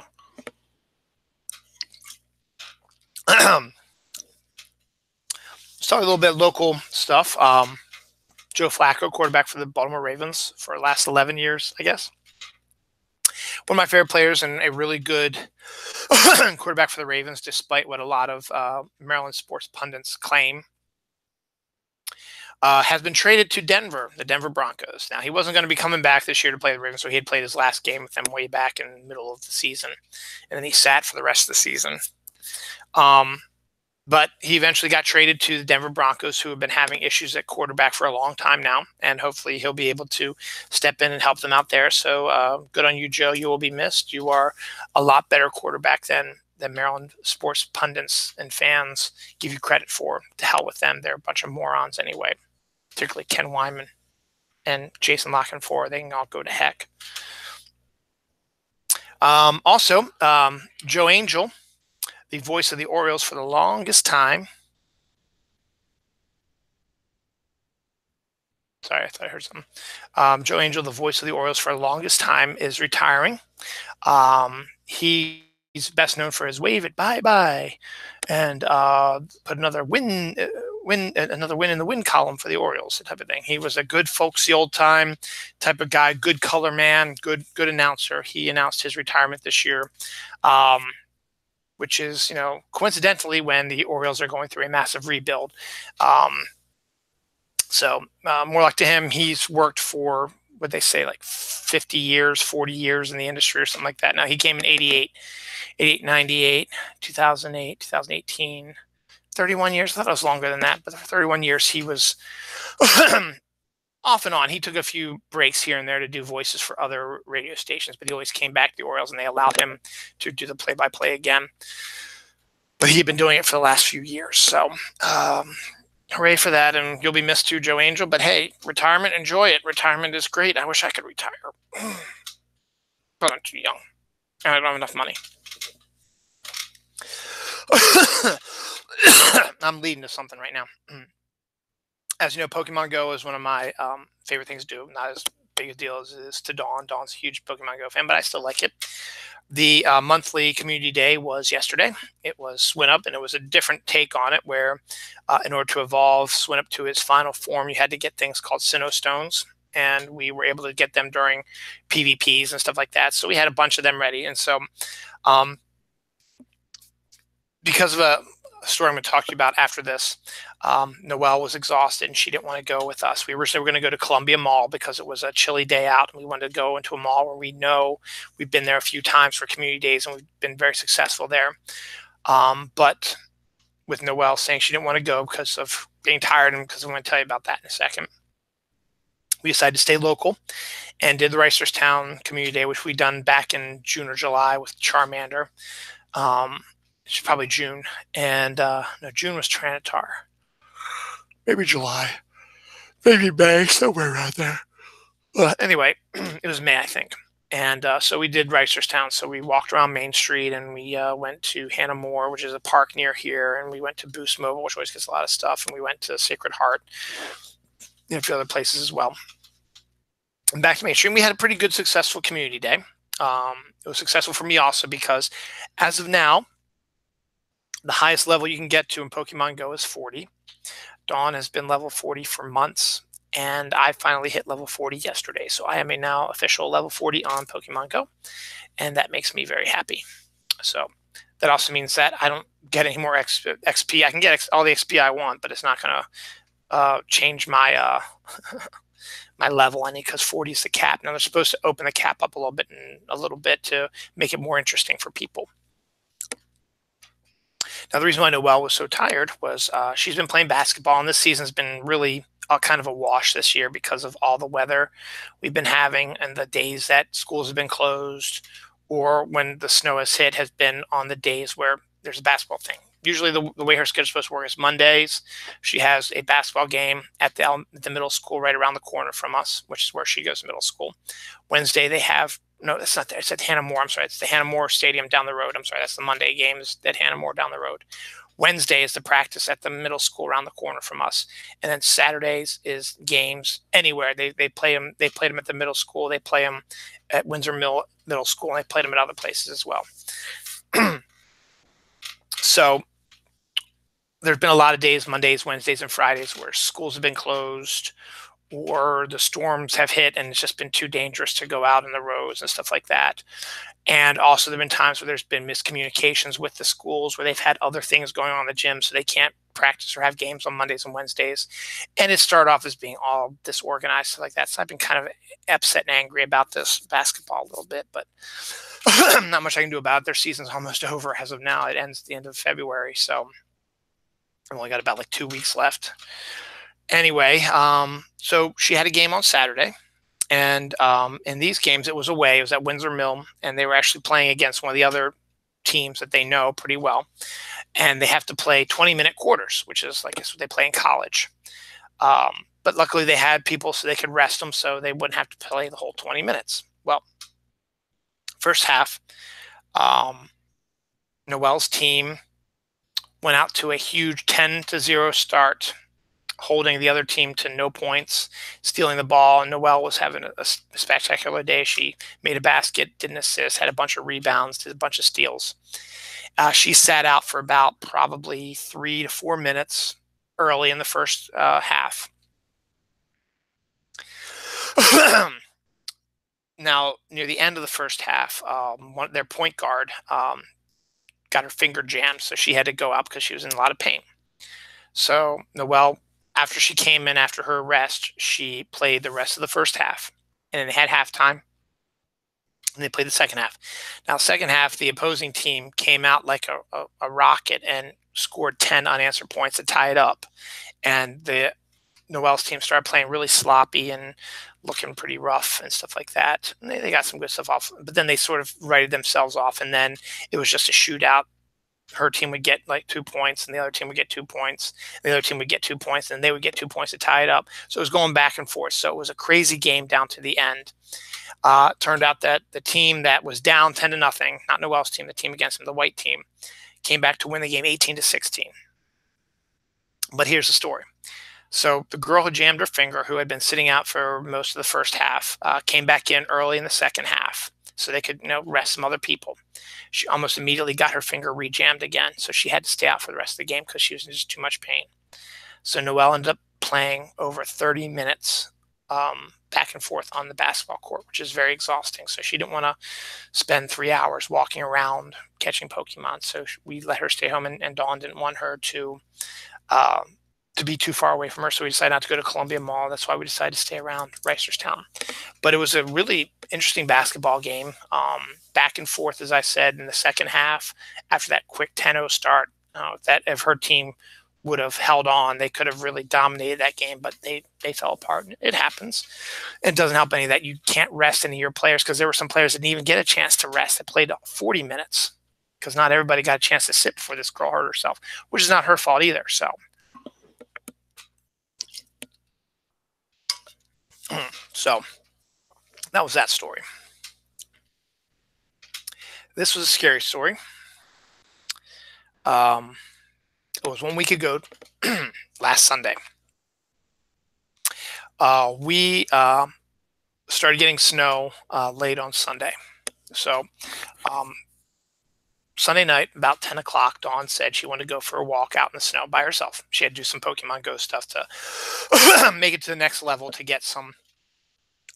Let's talk a little bit of local stuff. Joe Flacco, quarterback for the Baltimore Ravens for the last 11 years, I guess. One of my favorite players and a really good quarterback for the Ravens, despite what a lot of Maryland sports pundits claim. Has been traded to Denver, the Denver Broncos. Now, he wasn't going to be coming back this year to play the Ravens, so he had played his last game with them way back in the middle of the season, and then he sat for the rest of the season. But he eventually got traded to the Denver Broncos, who have been having issues at quarterback for a long time now, and hopefully he'll be able to step in and help them out there. So good on you, Joe. You will be missed. You are a lot better quarterback than Maryland sports pundits and fans give you credit for. To hell with them. They're a bunch of morons anyway, particularly Ken Wyman and Jason Lockenfor. They can all go to heck. Also, Joe Angel, the voice of the Orioles for the longest time. Sorry, I thought I heard something. Joe Angel, the voice of the Orioles for the longest time, is retiring. He's best known for his "Wave It Bye Bye" and put another win in the win column for the Orioles, type of thing. He was a good folksy old time type of guy, good color man, good announcer. He announced his retirement this year. Which is, coincidentally when the Orioles are going through a massive rebuild. So more luck to him. He's worked for, what they say, like 50 years, 40 years in the industry or something like that. Now, he came in 88, 98, 2008, 2018, 31 years. I thought it was longer than that, but for 31 years, he was off and on. He took a few breaks here and there to do voices for other radio stations, but he always came back to the Orioles, and they allowed him to do the play-by-play again. But he'd been doing it for the last few years. So hooray for that, and you'll be missed too, Joe Angel. But hey, retirement, enjoy it. Retirement is great. I wish I could retire. But I'm too young. And I don't have enough money. I'm leading to something right now. As you know, Pokemon Go is one of my favorite things to do. Not as big a deal as it is to Dawn. Dawn's a huge Pokemon Go fan, but I still like it. The monthly community day was yesterday. It was Swinub, and it was a different take on it, where in order to evolve Swinub to his final form, you had to get things called Sinnoh Stones, and we were able to get them during PvPs and stuff like that. So we had a bunch of them ready. And so because of a story I'm going to talk to you about after this, Noelle was exhausted and she didn't want to go with us. We were going to go to Columbia Mall because it was a chilly day out, and we wanted to go into a mall where we know we've been there a few times for community days and we've been very successful there. But with Noelle saying she didn't want to go because of being tired, and because I'm going to tell you about that in a second, we decided to stay local and did the Reisterstown Community Day, which we'd done back in June or July with Charmander. It's probably June, and no, June was Tranitar. Maybe July, maybe May, somewhere around there. Anyway, it was May, I think. And so we did Reisterstown. So we walked around Main Street, and we went to Hannah More, which is a park near here, and we went to Boost Mobile, which always gets a lot of stuff, and we went to Sacred Heart, and a few other places as well. And back to Main Street, we had a pretty good, successful community day. It was successful for me also because, as of now, the highest level you can get to in Pokemon Go is 40. Dawn has been level 40 for months, and I finally hit level 40 yesterday. So I am a now official level 40 on Pokemon Go, and that makes me very happy. So that also means that I don't get any more XP. I can get all the XP I want, but it's not going to change my my level any, because 40 is the cap. Now they're supposed to open the cap up a little bit to make it more interesting for people. Now, the reason why Noelle was so tired was she's been playing basketball, and this season's been really kind of a wash this year because of all the weather we've been having, and the days that schools have been closed, or when the snow has hit, has been on the days where there's a basketball thing. usually the way her schedule's supposed to work is Mondays. She has a basketball game at the middle school right around the corner from us, which is where she goes to middle school. Wednesday they have no, that's not there. It's at Hannah More. I'm sorry, it's the Hannah More Stadium down the road. I'm sorry, that's the Monday games at Hannah More down the road. Wednesday is the practice at the middle school around the corner from us, and then Saturdays is games anywhere. They play them. They played them at the middle school. They play them at Windsor Middle School, and they played them at other places as well. So there's been a lot of days, Mondays, Wednesdays, and Fridays, where schools have been closed or the storms have hit and it's just been too dangerous to go out on the roads and stuff like that. And also there have been times where there's been miscommunications with the schools where they've had other things going on in the gym, so they can't practice or have games on Mondays and Wednesdays. And it started off as being all disorganized, stuff like that. So I've been kind of upset and angry about this basketball a little bit, but not much I can do about it. Their season's almost over as of now. It ends at the end of February, so I've only got about like 2 weeks left. Anyway, so she had a game on Saturday, and in these games it was away. It was at Windsor Mill, and they were actually playing against one of the other teams that they know pretty well, and they have to play 20-minute quarters, which is like what they play in college. But luckily they had people so they could rest them, so they wouldn't have to play the whole 20 minutes. Well, first half, Noelle's team went out to a huge 10-0 start, holding the other team to no points, stealing the ball. And Noelle was having a spectacular day. She made a basket, did an assist, had a bunch of rebounds, did a bunch of steals. She sat out for about probably 3 to 4 minutes early in the first half. Now, near the end of the first half, their point guard got her finger jammed, so she had to go out because she was in a lot of pain. So Noelle, after she came in after her rest, she played the rest of the first half. And then they had halftime, and they played the second half. Now, second half, the opposing team came out like a rocket and scored 10 unanswered points to tie it up. And the Noelle's team started playing really sloppy and looking pretty rough and stuff like that. And they got some good stuff off, but then they sort of righted themselves off, and then it was just a shootout. Her team would get like 2 points, and the other team would get 2 points. The other team would get 2 points, and they would get 2 points to tie it up. So it was going back and forth. So it was a crazy game down to the end. Turned out that the team that was down 10-0, not Noelle's team, the team against them, the white team, came back to win the game 18-16. But here's the story. So the girl who jammed her finger, who had been sitting out for most of the first half, came back in early in the second half so they could, rest some other people. She almost immediately got her finger re-jammed again, so she had to stay out for the rest of the game because she was in just too much pain. So Noelle ended up playing over 30 minutes back and forth on the basketball court, which is very exhausting. So she didn't want to spend 3 hours walking around catching Pokemon. So we let her stay home, and Dawn didn't want her to be too far away from her. So we decided not to go to Columbia Mall. That's why we decided to stay around Reisterstown. But it was a really interesting basketball game. Back and forth, as I said, in the second half. After that quick 10-0 start, that if her team would have held on, they could have really dominated that game, but they fell apart. It happens. It doesn't help any that you can't rest any of your players, because there were some players that didn't even get a chance to rest. They played 40 minutes because not everybody got a chance to sit before this girl hurt herself, which is not her fault either. So that was that story. This was a scary story. It was 1 week ago, last Sunday. We started getting snow late on Sunday. So Sunday night, about 10 o'clock, Dawn said she wanted to go for a walk out in the snow by herself. She had to do some Pokemon Go stuff to make it to the next level to get some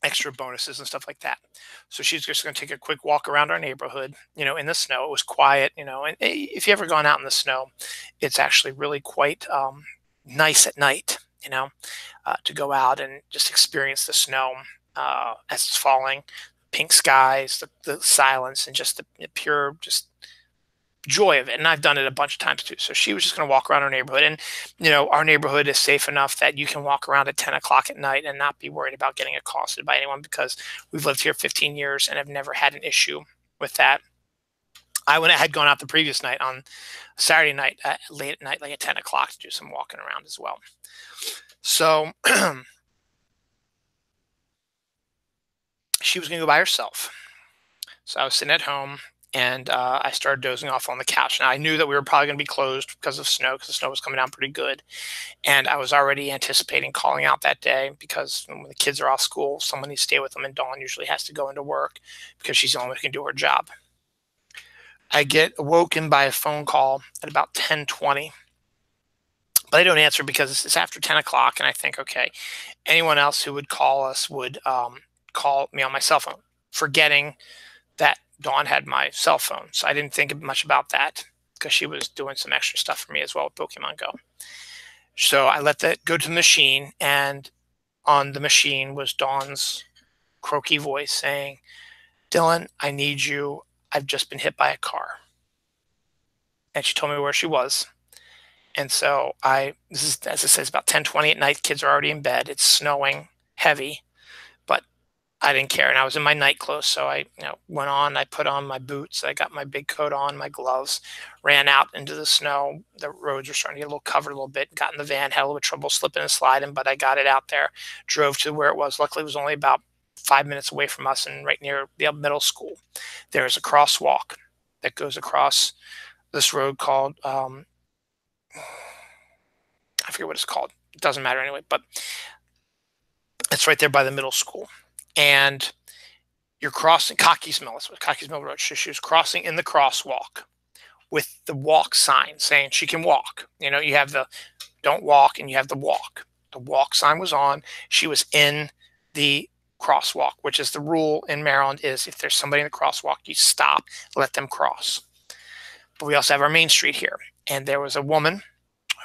extra bonuses and stuff like that. So she's just going to take a quick walk around our neighborhood, in the snow. It was quiet, and if you've ever gone out in the snow, it's actually really quite nice at night, to go out and just experience the snow as it's falling, pink skies, the silence, and just the pure joy of it. And I've done it a bunch of times too. So she was just going to walk around our neighborhood, and our neighborhood is safe enough that you can walk around at 10 o'clock at night and not be worried about getting accosted by anyone, because we've lived here 15 years and have never had an issue with that. I had gone out the previous night on Saturday night, late at night, like at 10 o'clock, to do some walking around as well. So she was going to go by herself. So I was sitting at home, and I started dozing off on the couch. Now I knew that we were probably going to be closed because of snow, because the snow was coming down pretty good. And I was already anticipating calling out that day, because when the kids are off school, someone needs to stay with them, and Dawn usually has to go into work because she's the only one who can do her job. I get awoken by a phone call at about 10:20, but I don't answer because it's after 10 o'clock, and I think, okay, anyone else who would call us would call me on my cell phone, forgetting that Dawn had my cell phone. So I didn't think much about that, because she was doing some extra stuff for me as well with Pokemon Go. So I let that go to the machine, and on the machine was Dawn's croaky voice saying, "Dylan, I need you. I've just been hit by a car." And she told me where she was. And so this is, as it says, about 10:20 at night. Kids are already in bed. It's snowing heavy, but I didn't care. And I was in my night clothes. So I went on, I put on my boots. I got my big coat on, my gloves, ran out into the snow. The roads were starting to get a little covered a little bit, got in the van, had a little bit of trouble slipping and sliding, but I got it out there, drove to where it was. Luckily, it was only about 5 minutes away from us, and right near the middle school. There's a crosswalk that goes across this road called, I forget what it's called. It doesn't matter anyway, but it's right there by the middle school. And you're crossing Cocky's Mill. That's what Cocky's Mill Road. She was crossing in the crosswalk with the walk sign saying she can walk. You have the don't walk and you have the walk. The walk sign was on. She was in the crosswalk, which is the rule in Maryland, is if there's somebody in the crosswalk, you stop, let them cross. But we also have our Main Street here. And there was a woman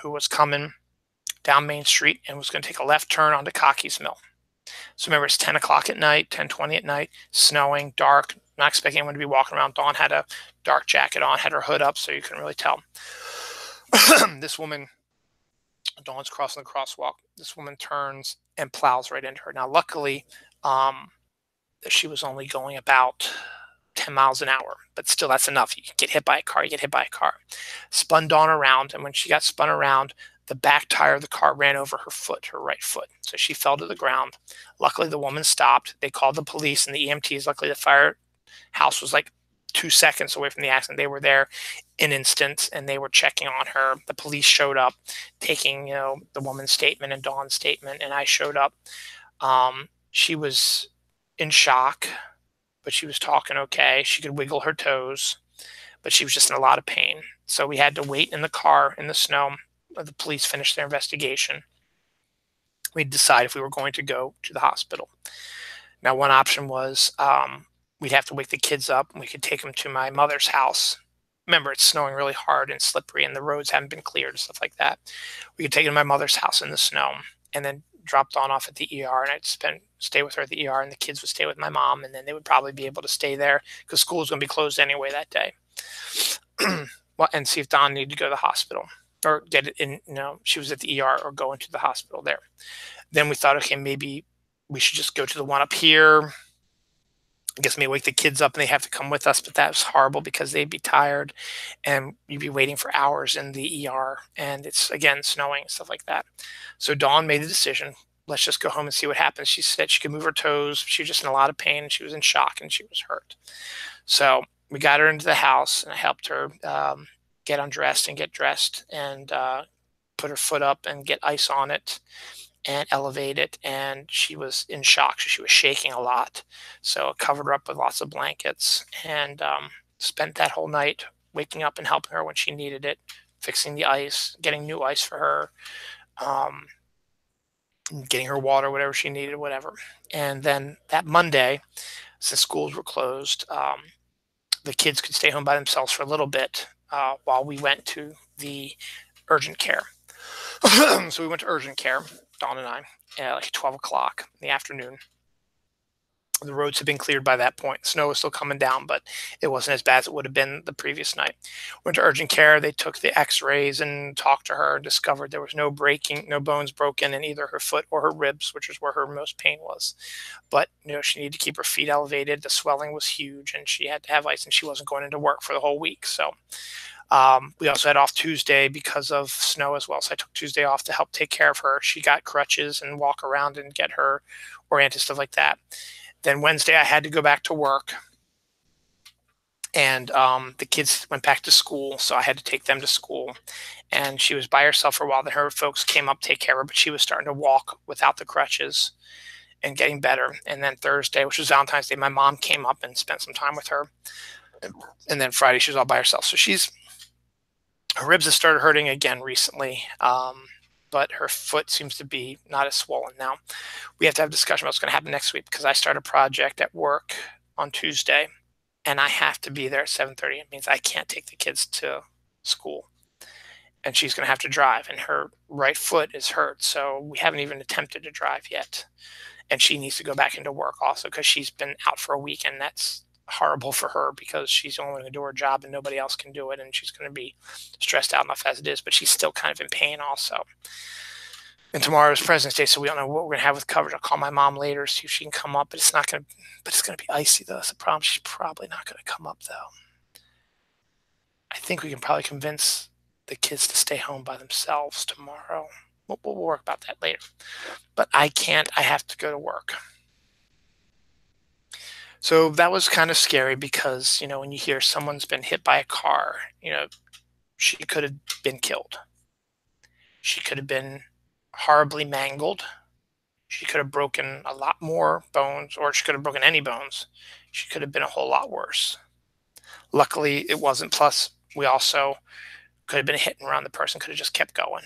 who was coming down Main Street and was going to take a left turn onto Cocky's Mill. So remember, it's 10 o'clock at night, 10:20 at night, snowing, dark, not expecting anyone to be walking around. Dawn had a dark jacket on, had her hood up, so you couldn't really tell. This woman, Dawn's crossing the crosswalk. This woman turns and plows right into her. Now, luckily, she was only going about 10 miles an hour, but still, that's enough. You get hit by a car, you get hit by a car. Spun Dawn around, and when she got spun around, the back tire of the car ran over her foot, her right foot. So she fell to the ground. Luckily, the woman stopped. They called the police and the EMTs. Luckily, the firehouse was like 2 seconds away from the accident. They were there in an instant, and they were checking on her. The police showed up, taking the woman's statement and Dawn's statement, and I showed up. She was in shock, but she was talking okay. She could wiggle her toes, but she was just in a lot of pain. So we had to wait in the car in the snow. The police finished their investigation. We'd decide if we were going to go to the hospital. Now, one option was we'd have to wake the kids up, and we could take them to my mother's house. Remember, it's snowing really hard and slippery, and the roads haven't been cleared and stuff like that. We could take them to my mother's house in the snow, and then drop Dawn off at the ER, and I'd stay with her at the ER, and the kids would stay with my mom, and then they would probably be able to stay there because school was going to be closed anyway that day. Well, and see if Dawn needed to go to the hospital, or get it in, she was at the ER, or go into the hospital there. Then we thought, okay, maybe we should just go to the one up here. I guess maybe wake the kids up and they have to come with us, but that was horrible because they'd be tired and you'd be waiting for hours in the ER, and it's, again, snowing and stuff like that. So Dawn made the decision, let's just go home and see what happens. She said she could move her toes. She was just in a lot of pain. She was in shock and she was hurt. So we got her into the house, and I helped her get undressed and get dressed, and put her foot up and get ice on it and elevate it. And she was in shock. So she was shaking a lot. So I covered her up with lots of blankets, and spent that whole night waking up and helping her when she needed it, fixing the ice, getting new ice for her, getting her water, whatever she needed, whatever. And then that Monday, since schools were closed, the kids could stay home by themselves for a little bit while we went to the urgent care. So we went to urgent care, Dawn and I, at like 12 o'clock in the afternoon. The roads had been cleared by that point. Snow was still coming down, but it wasn't as bad as it would have been the previous night. Went to urgent care. They took the x-rays and talked to her and discovered there was no bones broken in either her foot or her ribs, which is where her most pain was. But, she needed to keep her feet elevated. The swelling was huge and she had to have ice and she wasn't going into work for the whole week. So we also had off Tuesday because of snow as well. So I took Tuesday off to help take care of her. She got crutches and walk around and get her oriented, stuff like that. Then Wednesday I had to go back to work, and the kids went back to school, so I had to take them to school. And she was by herself for a while. Then her folks came up to take care of her, but she was starting to walk without the crutches and getting better. And then Thursday, which was Valentine's Day, my mom came up and spent some time with her. And then Friday, she was all by herself. So her ribs have started hurting again recently, but her foot seems to be not as swollen now. We have to have a discussion about what's going to happen next week because I start a project at work on Tuesday, and I have to be there at 7:30. It means I can't take the kids to school, and she's going to have to drive, and her right foot is hurt, so we haven't even attempted to drive yet. And she needs to go back into work also because she's been out for a week, and that's horrible for her because she's only going to do her job and nobody else can do it, and she's going to be stressed out enough as it is, but she's still kind of in pain also. And tomorrow is President's Day, so we don't know what we're going to have with coverage. I'll call my mom later, see if she can come up, but it's going to be icy though. That's the problem. She's probably not going to come up though. I think we can probably convince the kids to stay home by themselves tomorrow. We'll work about that later, but I can't. I have to go to work. So that was kind of scary because, when you hear someone's been hit by a car, she could have been killed. She could have been horribly mangled. She could have broken a lot more bones, or she could have broken any bones. She could have been a whole lot worse. Luckily, it wasn't. Plus, we also could have been a hit and run. The person could have just kept going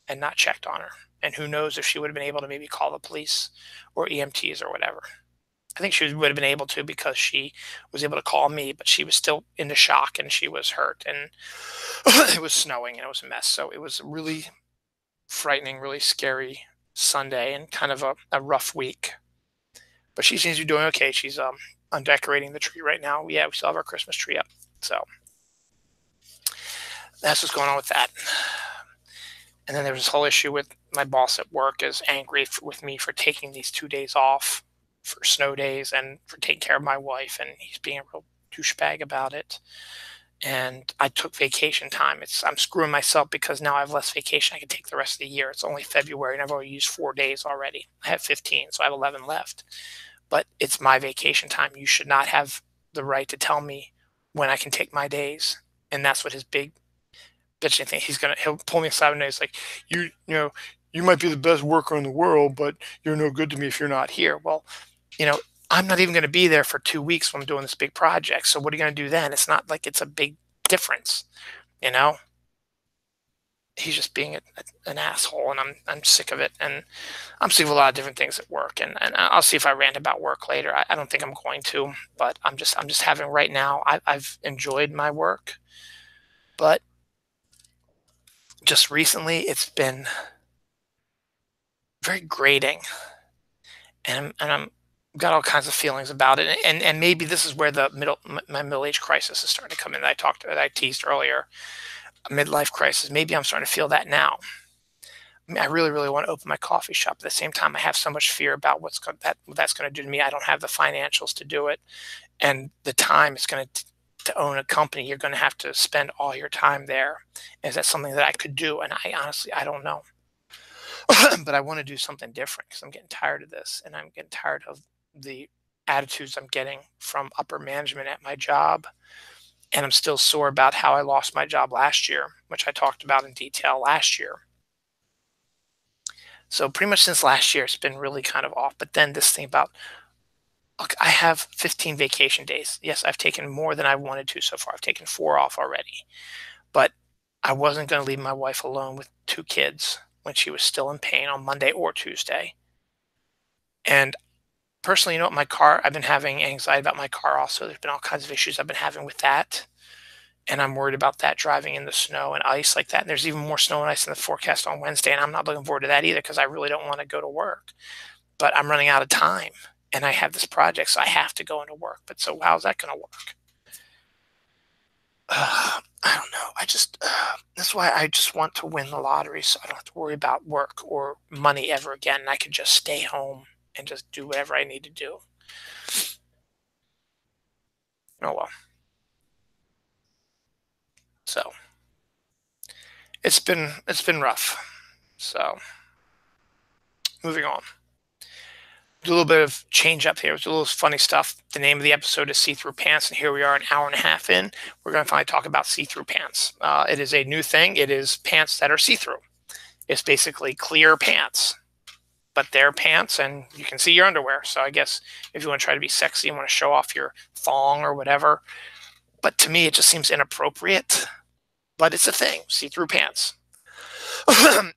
and not checked on her. And who knows if she would have been able to maybe call the police or EMTs or whatever. I think she would have been able to because she was able to call me, but she was still in the shock and she was hurt, and it was snowing and it was a mess. So it was a really frightening, really scary Sunday and kind of a rough week. But she seems to be doing okay. She's undecorating the tree right now. Yeah, we still have our Christmas tree up. So that's what's going on with that. And then there was this whole issue with my boss at work is angry with me for taking these 2 days off for snow days and for taking care of my wife, and he's being a real douchebag about it. And I took vacation time. I'm screwing myself because now I have less vacation. I can take the rest of the year. It's only February, and I've already used 4 days already. I have 15, so I have 11 left. But it's my vacation time. You should not have the right to tell me when I can take my days. And that's what his big bitching thing. He'll pull me aside and he's like, you might be the best worker in the world, but you're no good to me if you're not here. Well, I'm not even going to be there for 2 weeks when I'm doing this big project. So what are you going to do then? It's not like it's a big difference, He's just being an asshole, and I'm sick of it. And I'm sick of a lot of different things at work. And I'll see if I rant about work later. I don't think I'm going to, but I'm just having right now. I've enjoyed my work, but just recently it's been very grating, and I'm got all kinds of feelings about it, and maybe this is where my middle age crisis is starting to come in. That I teased earlier, a midlife crisis. Maybe I'm starting to feel that now. I really, really want to open my coffee shop. At the same time, I have so much fear about what that's going to do to me. I don't have the financials to do it, and the time it's going to own a company. You're going to have to spend all your time there. Is that something that I could do? And I honestly, I don't know. But I want to do something different because I'm getting tired of this, and I'm getting tired of the attitudes I'm getting from upper management at my job. And I'm still sore about how I lost my job last year, which I talked about in detail last year. So pretty much since last year, it's been really kind of off. But then this thing about, look, I have 15 vacation days. Yes, I've taken more than I wanted to so far. I've taken 4 off already. But I wasn't going to leave my wife alone with 2 kids when she was still in pain on Monday or Tuesday. And personally, my car, I've been having anxiety about my car also. There's been all kinds of issues I've been having with that. And I'm worried about that driving in the snow and ice like that. And there's even more snow and ice in the forecast on Wednesday. And I'm not looking forward to that either because I really don't want to go to work. But I'm running out of time. and I have this project, so I have to go into work. But so how's that going to work? I don't know. That's why I just want to win the lottery so I don't have to worry about work or money ever again. And I can just stay home and just do whatever I need to do. Oh well. So it's been rough. So moving on. Do a little bit of change up here. It's a little funny stuff. The name of the episode is See-Through Pants, and here we are an hour and a half in. We're going to finally talk about see-through pants. It is a new thing. It is pants that are see-through. It's basically clear pants, but they're pants, and you can see your underwear. So I guess if you want to try to be sexy and want to show off your thong or whatever, but to me it just seems inappropriate. But it's a thing, see-through pants.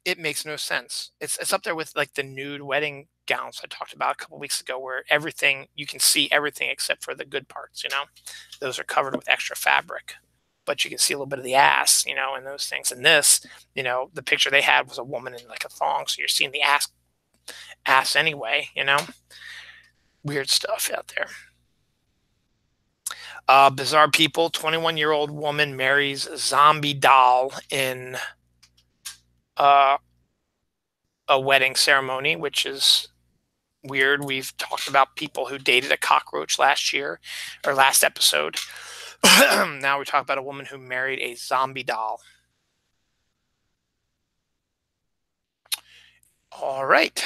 It makes no sense. It's up there with like the nude wedding gowns I talked about a couple weeks ago, where everything you can see everything except for the good parts. Those are covered with extra fabric, but you can see a little bit of the ass, and those things. And this, the picture they had was a woman in like a thong, so you're seeing the ass anyway. Weird stuff out there. Bizarre people. 21-year-old woman marries zombie doll in a wedding ceremony, which is weird. We've talked about people who dated a cockroach last year or last episode. Now we talk about a woman who married a zombie doll. All right.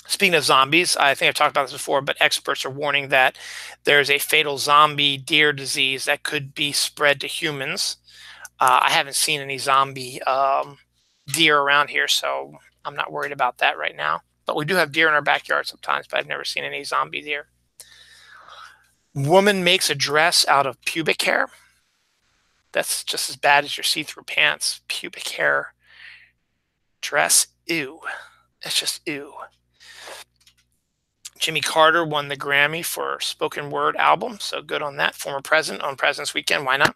Speaking of zombies, I think I've talked about this before, but experts are warning that there's a fatal zombie deer disease that could be spread to humans. I haven't seen any zombie deer around here, so I'm not worried about that right now. But we do have deer in our backyard sometimes, but I've never seen any zombie deer. Woman makes a dress out of pubic hair. That's just as bad as your see-through pants. Pubic hair dress. Ew. That's just ew. Jimmy Carter won the Grammy for spoken word album, so good on that. Former president on President's Weekend, why not?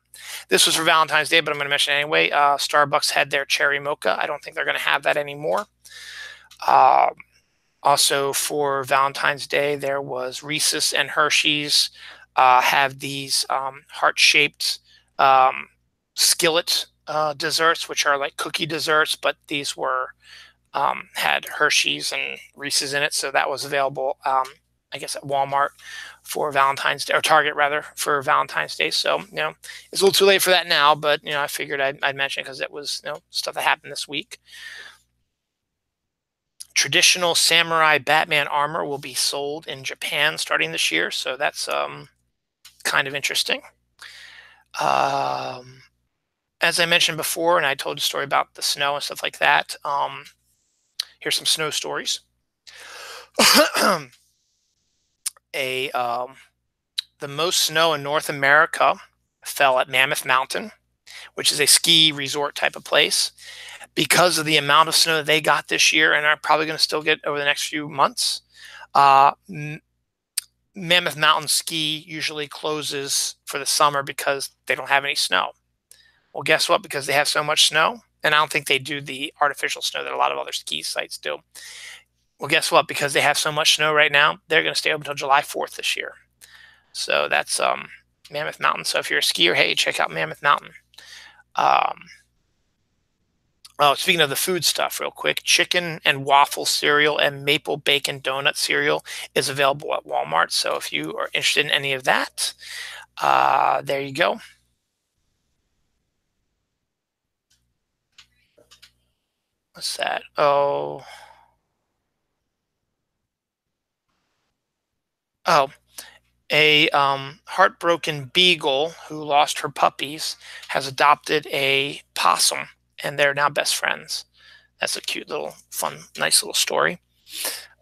This was for Valentine's Day, but I'm going to mention it anyway. Starbucks had their cherry mocha. I don't think they're going to have that anymore. Also for Valentine's Day, there was Reese's and Hershey's have these heart-shaped skillet desserts, which are like cookie desserts, but these were had Hershey's and Reese's in it, so that was available, I guess, at Walmart for Valentine's Day, or Target rather, for Valentine's Day. So it's a little too late for that now, but I figured I'd mention it because it was stuff that happened this week. Traditional samurai Batman armor will be sold in Japan starting this year, so that's kind of interesting. As I mentioned before, and I told a story about the snow and stuff like that. Here's some snow stories. The most snow in North America fell at Mammoth Mountain, which is a ski resort type of place. Because of the amount of snow that they got this year and are probably going to still get over the next few months, Mammoth Mountain ski usually closes for the summer because they don't have any snow. Well, guess what? Because they have so much snow, and I don't think they do the artificial snow that a lot of other ski sites do. Well, guess what? Because they have so much snow right now, they're going to stay open until July 4th this year. So that's Mammoth Mountain. So if you're a skier, hey, check out Mammoth Mountain. Oh, speaking of the food stuff, real quick, chicken and waffle cereal and maple bacon donut cereal is available at Walmart. So if you are interested in any of that, there you go. What's that? Oh, a heartbroken beagle who lost her puppies has adopted a possum, and they're now best friends. That's a cute little, fun, nice little story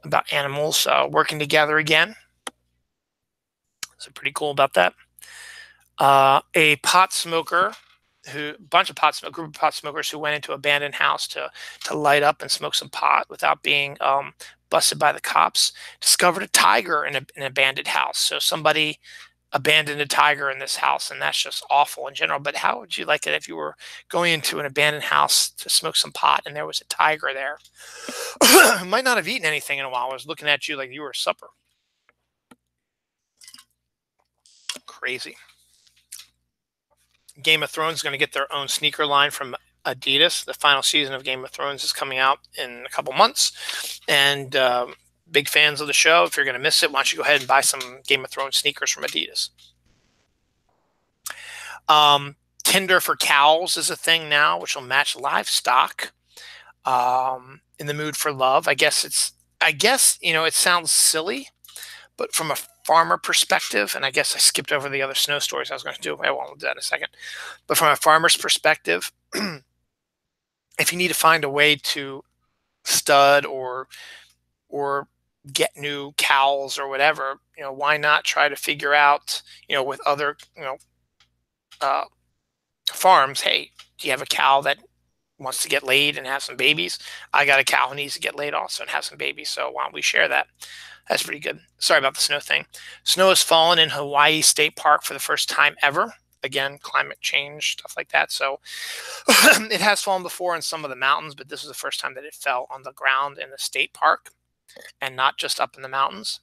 about animals working together again. So pretty cool about that. A pot smoker group of pot smokers who went into an abandoned house to light up and smoke some pot without being busted by the cops, discovered a tiger in an abandoned house. So somebody abandoned a tiger in this house, and that's just awful in general. But how would you like it if you were going into an abandoned house to smoke some pot and there was a tiger there? Might not have eaten anything in a while. I was looking at you like you were supper. Crazy. Game of Thrones is going to get their own sneaker line from Adidas. The final season of Game of Thrones is coming out in a couple months, and big fans of the show. If you're going to miss it, why don't you go ahead and buy some Game of Thrones sneakers from Adidas. Tinder for cows is a thing now, which will match livestock. In the mood for love. I guess it sounds silly, but from a farmer perspective, and I guess I skipped over the other snow stories I was going to do. I won't do that in a second. But from a farmer's perspective, if you need to find a way to stud or get new cows or whatever, why not try to figure out, with other, farms, hey, do you have a cow that wants to get laid and have some babies? I got a cow who needs to get laid also and have some babies, so why don't we share that? That's pretty good. Sorry about the snow thing. Snow has fallen in Hawaii State Park for the first time ever. Again, climate change, stuff like that. So it has fallen before in some of the mountains, but this is the first time that it fell on the ground in the state park and not just up in the mountains.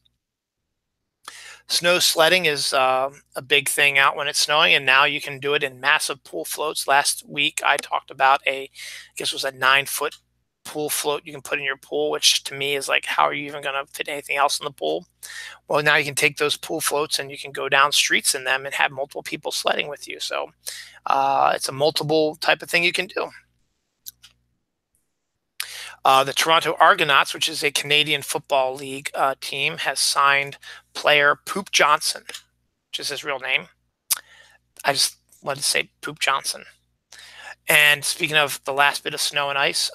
Snow sledding is a big thing out when it's snowing, and now you can do it in massive pool floats. Last week, I talked about I guess it was a 9-foot pool float you can put in your pool, which to me is like, how are you even going to fit anything else in the pool? Well, now you can take those pool floats and you can go down streets in them and have multiple people sledding with you. So it's a multiple type of thing you can do. The Toronto Argonauts, which is a Canadian Football League team, has signed player Poop Johnson, which is his real name. I just wanted to say Poop Johnson. And speaking of the last bit of snow and ice,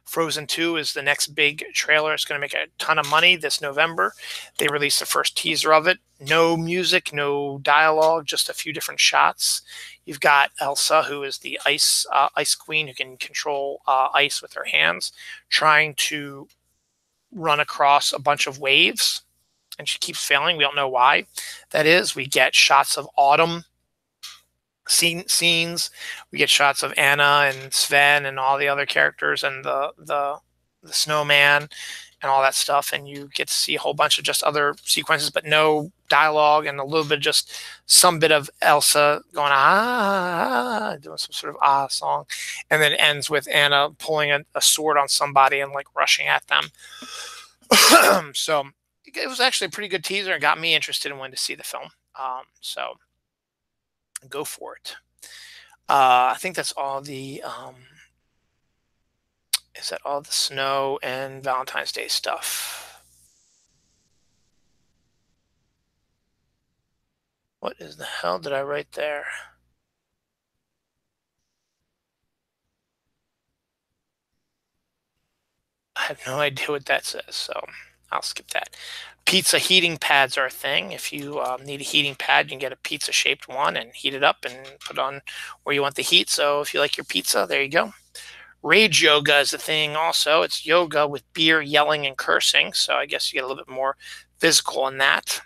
Frozen 2 is the next big trailer. It's going to make a ton of money this November. They released the first teaser of it. No music, no dialogue, just a few different shots. You've got Elsa, who is the ice queen who can control ice with her hands, trying to run across a bunch of waves, and she keeps failing. We don't know why that is. We get shots of autumn scenes. We get shots of Anna and Sven and all the other characters and the snowman and all that stuff, and you get to see a whole bunch of just other sequences, but no dialogue, and a little bit, just some bit of Elsa going doing some sort of song, and then it ends with Anna pulling a sword on somebody and like rushing at them. So it was actually a pretty good teaser and got me interested in when to see the film. So go for it. I think that's all the is that all the snow and Valentine's Day stuff? What is the hell did I write there? I have no idea what that says, so I'll skip that. Pizza heating pads are a thing. If you need a heating pad, you can get a pizza-shaped one and heat it up and put on where you want the heat. So if you like your pizza, there you go. Rage yoga is a thing also. It's yoga with beer, yelling, and cursing. So I guess you get a little bit more physical in that.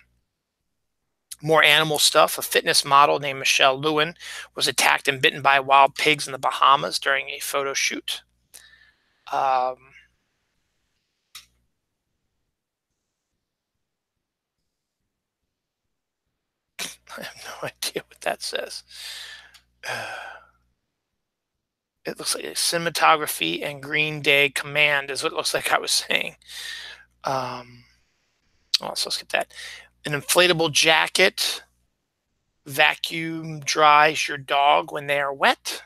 More animal stuff. A fitness model named Michelle Lewin was attacked and bitten by wild pigs in the Bahamas during a photo shoot. I have no idea what that says. It looks like cinematography and Green Day Command is what it looks like I was saying. So let's skip that. An inflatable jacket vacuum dries your dog when they are wet.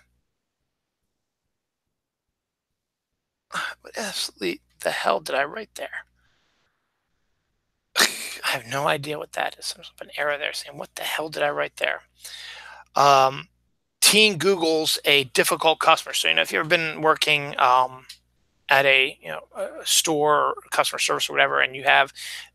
What absolutely the hell did I write there? I have no idea what that is. There's an error there saying, what the hell did I write there? Teen Googles a difficult customer. So, if you've ever been working at a store or customer service or whatever, and you have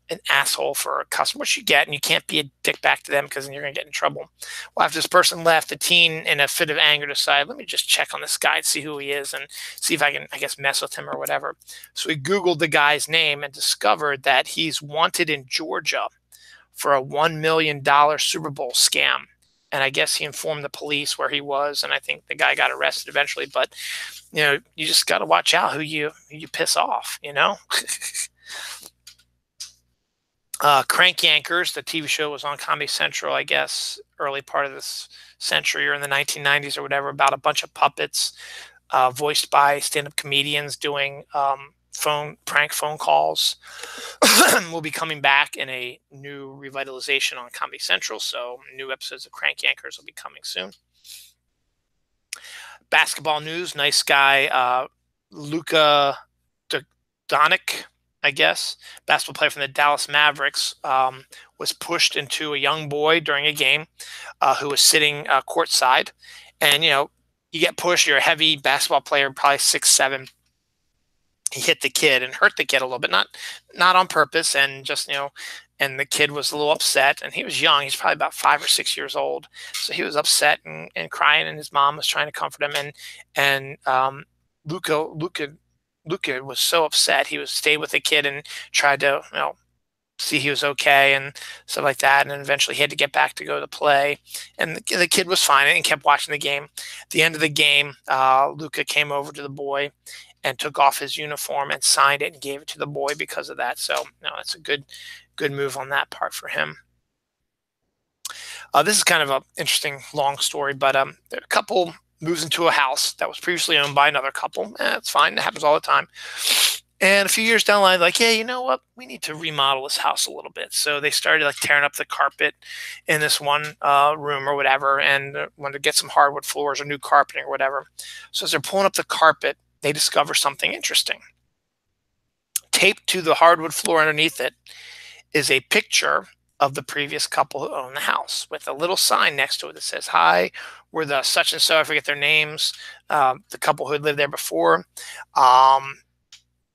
an asshole for a customer, which you get, and you can't be a dick back to them because then you're going to get in trouble. Well, after this person left, the teen, in a fit of anger, decided, let me just check on this guy and see who he is and see if I can, mess with him or whatever. So he Googled the guy's name and discovered that he's wanted in Georgia for a $1 million Super Bowl scam. And I guess he informed the police where he was, and I think the guy got arrested eventually. But you just got to watch out who you piss off. Crank Yankers, the TV show, was on Comedy Central, I guess, early part of this century or in the 1990s or whatever, about a bunch of puppets voiced by stand-up comedians doing prank phone calls. Will be coming back in a new revitalization on Comedy Central, so new episodes of Crank Yankers will be coming soon. Basketball news, nice guy, Luka Doncic, I guess, basketball player from the Dallas Mavericks, was pushed into a young boy during a game who was sitting courtside. And, you get pushed, you're a heavy basketball player, probably 6'7". He hit the kid and hurt the kid a little bit, not on purpose, and just, and the kid was a little upset, and he was young. He's probably about 5 or 6 years old. So he was upset and crying, and his mom was trying to comfort him. And Luca was so upset. He stayed with the kid and tried to, see he was okay and stuff like that. And then eventually he had to get back to go to play. And the kid was fine and kept watching the game. At the end of the game, Luca came over to the boy and took off his uniform and signed it and gave it to the boy because of that. So, it's a good move on that part for him. This is kind of an interesting long story, but a couple moves into a house that was previously owned by another couple. It's fine. It happens all the time. And a few years down the line, like, yeah, you know what? We need to remodel this house a little bit. So they started tearing up the carpet in this one room or whatever, and wanted to get some hardwood floors or new carpeting or whatever. So as they're pulling up the carpet, they discover something interesting. Taped to the hardwood floor underneath it is a picture of the previous couple who owned the house, with a little sign next to it that says, "Hi, we're the such and so." I forget their names. The couple who had lived there before.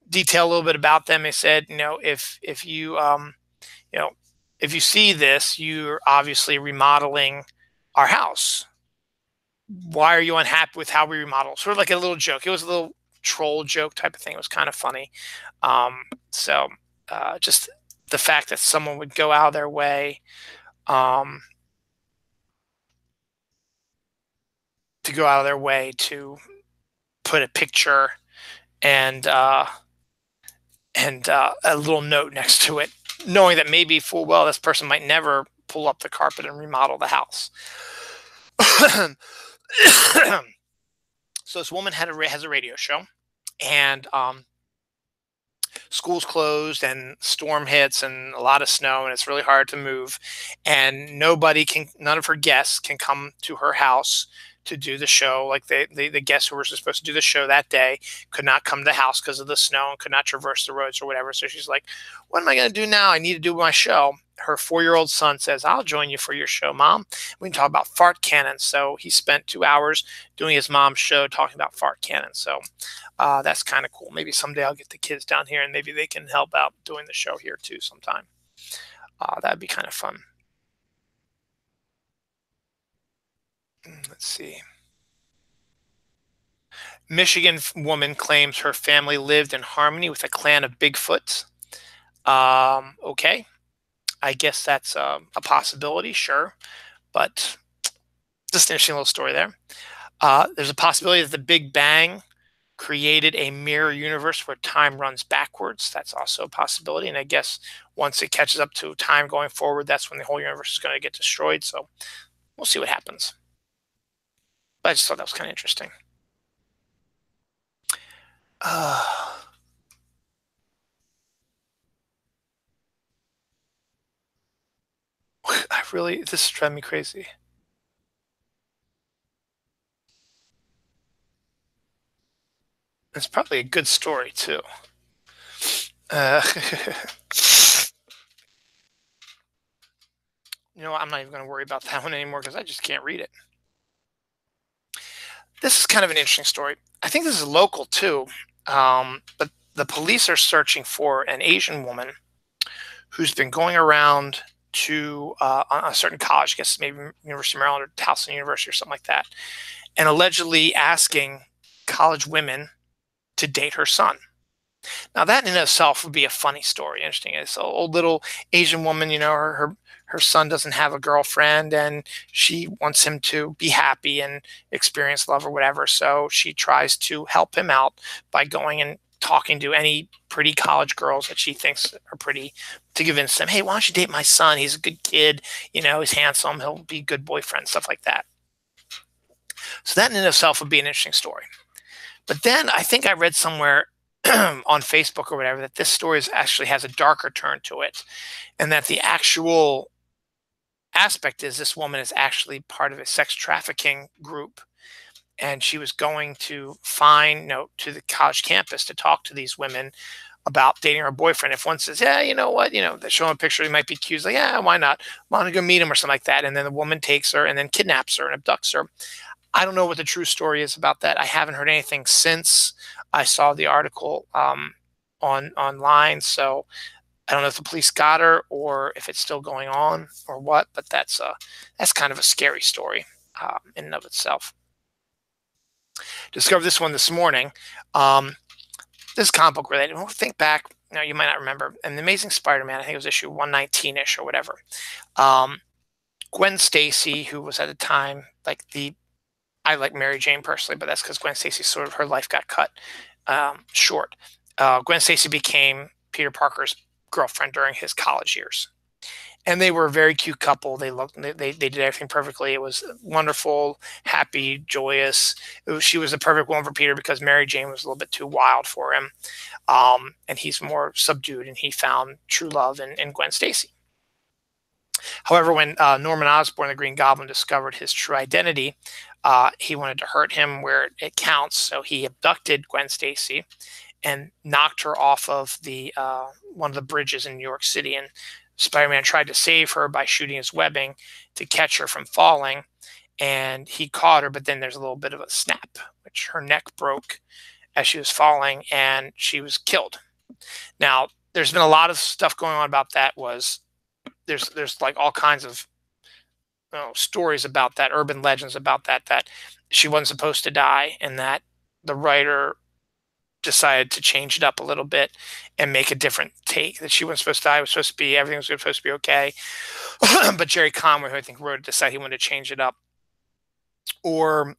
Detail a little bit about them. They said, if you if you see this, you're obviously remodeling our house. Why are you unhappy with how we remodel? Sort of like a little joke. It was a little troll joke type of thing. It was kind of funny. Just the fact that someone would go out of their way to put a picture and a little note next to it, knowing that maybe full well this person might never pull up the carpet and remodel the house. So this woman has a radio show, and school's closed and storm hits and a lot of snow, and it's really hard to move, and none of her guests can come to her house to do the show. Like the guests who were supposed to do the show that day could not come to the house because of the snow and could not traverse the roads or whatever. So she's like, what am I going to do now? I need to do my show. Her 4-year-old son says, I'll join you for your show, Mom. We can talk about fart cannons. So he spent 2 hours doing his mom's show talking about fart cannons. So that's kind of cool. Maybe someday I'll get the kids down here and maybe they can help out doing the show here too sometime. That'd be kind of fun. Let's see. Michigan woman claims her family lived in harmony with a clan of Bigfoots. Okay. I guess that's a possibility, sure. But just an interesting little story there. There's a possibility that the Big Bang created a mirror universe where time runs backwards. That's also a possibility. And I guess once it catches up to time going forward, that's when the whole universe is going to get destroyed. So we'll see what happens. But I just thought that was kind of interesting. This is driving me crazy. It's probably a good story too. You know what? I'm not even going to worry about that one anymore because I just can't read it. This is kind of an interesting story. I think this is local too, but the police are searching for an Asian woman who's been going around to a certain college, I guess maybe University of Maryland or Towson University or something like that, and allegedly asking college women to date her son. Now that in itself would be a funny story, interesting. It's an old little Asian woman, her son doesn't have a girlfriend, and she wants him to be happy and experience love or whatever. So she tries to help him out by going and talking to any pretty college girls that she thinks are pretty to convince them, hey, why don't you date my son? He's a good kid, he's handsome, he'll be a good boyfriend, stuff like that. So that in itself would be an interesting story. But then I think I read somewhere on Facebook or whatever that this story actually has a darker turn to it, and that the actual aspect is this woman is actually part of a sex trafficking group, and she was going to to the college campus to talk to these women about dating her boyfriend. If one says, yeah, you know what, they're showing a picture, he might be accused, like, yeah, why not? Want to go meet him or something like that, and then the woman takes her and then kidnaps her and abducts her. I don't know what the true story is about that. I haven't heard anything since I saw the article online. So I don't know if the police got her or if it's still going on or what. But that's kind of a scary story in and of itself. Discovered this one this morning. This is comic book related. We'll think back. You might not remember. In The Amazing Spider-Man, I think it was issue 119-ish or whatever. Gwen Stacy, who was at the time I like Mary Jane personally, but that's because Gwen Stacy her life got cut short. Gwen Stacy became Peter Parker's girlfriend during his college years, and they were a very cute couple. They did everything perfectly. It was wonderful, happy, joyous. She was the perfect woman for Peter because Mary Jane was a little bit too wild for him, and he's more subdued. And he found true love in Gwen Stacy. However, when Norman Osborn, the Green Goblin, discovered his true identity, he wanted to hurt him where it counts. So he abducted Gwen Stacy and knocked her off of the one of the bridges in New York City. And Spider-Man tried to save her by shooting his webbing to catch her from falling. And he caught her, but then there's a little bit of a snap, which her neck broke as she was falling, and she was killed. Now, there's been a lot of stuff going on about that. There's like all kinds of stories about that, urban legends about that she wasn't supposed to die, and that the writer decided to change it up a little bit and make a different take, that she wasn't supposed to die. It was supposed to be, everything was supposed to be okay. But Jerry Conway, who I think wrote it, decided he wanted to change it up. Or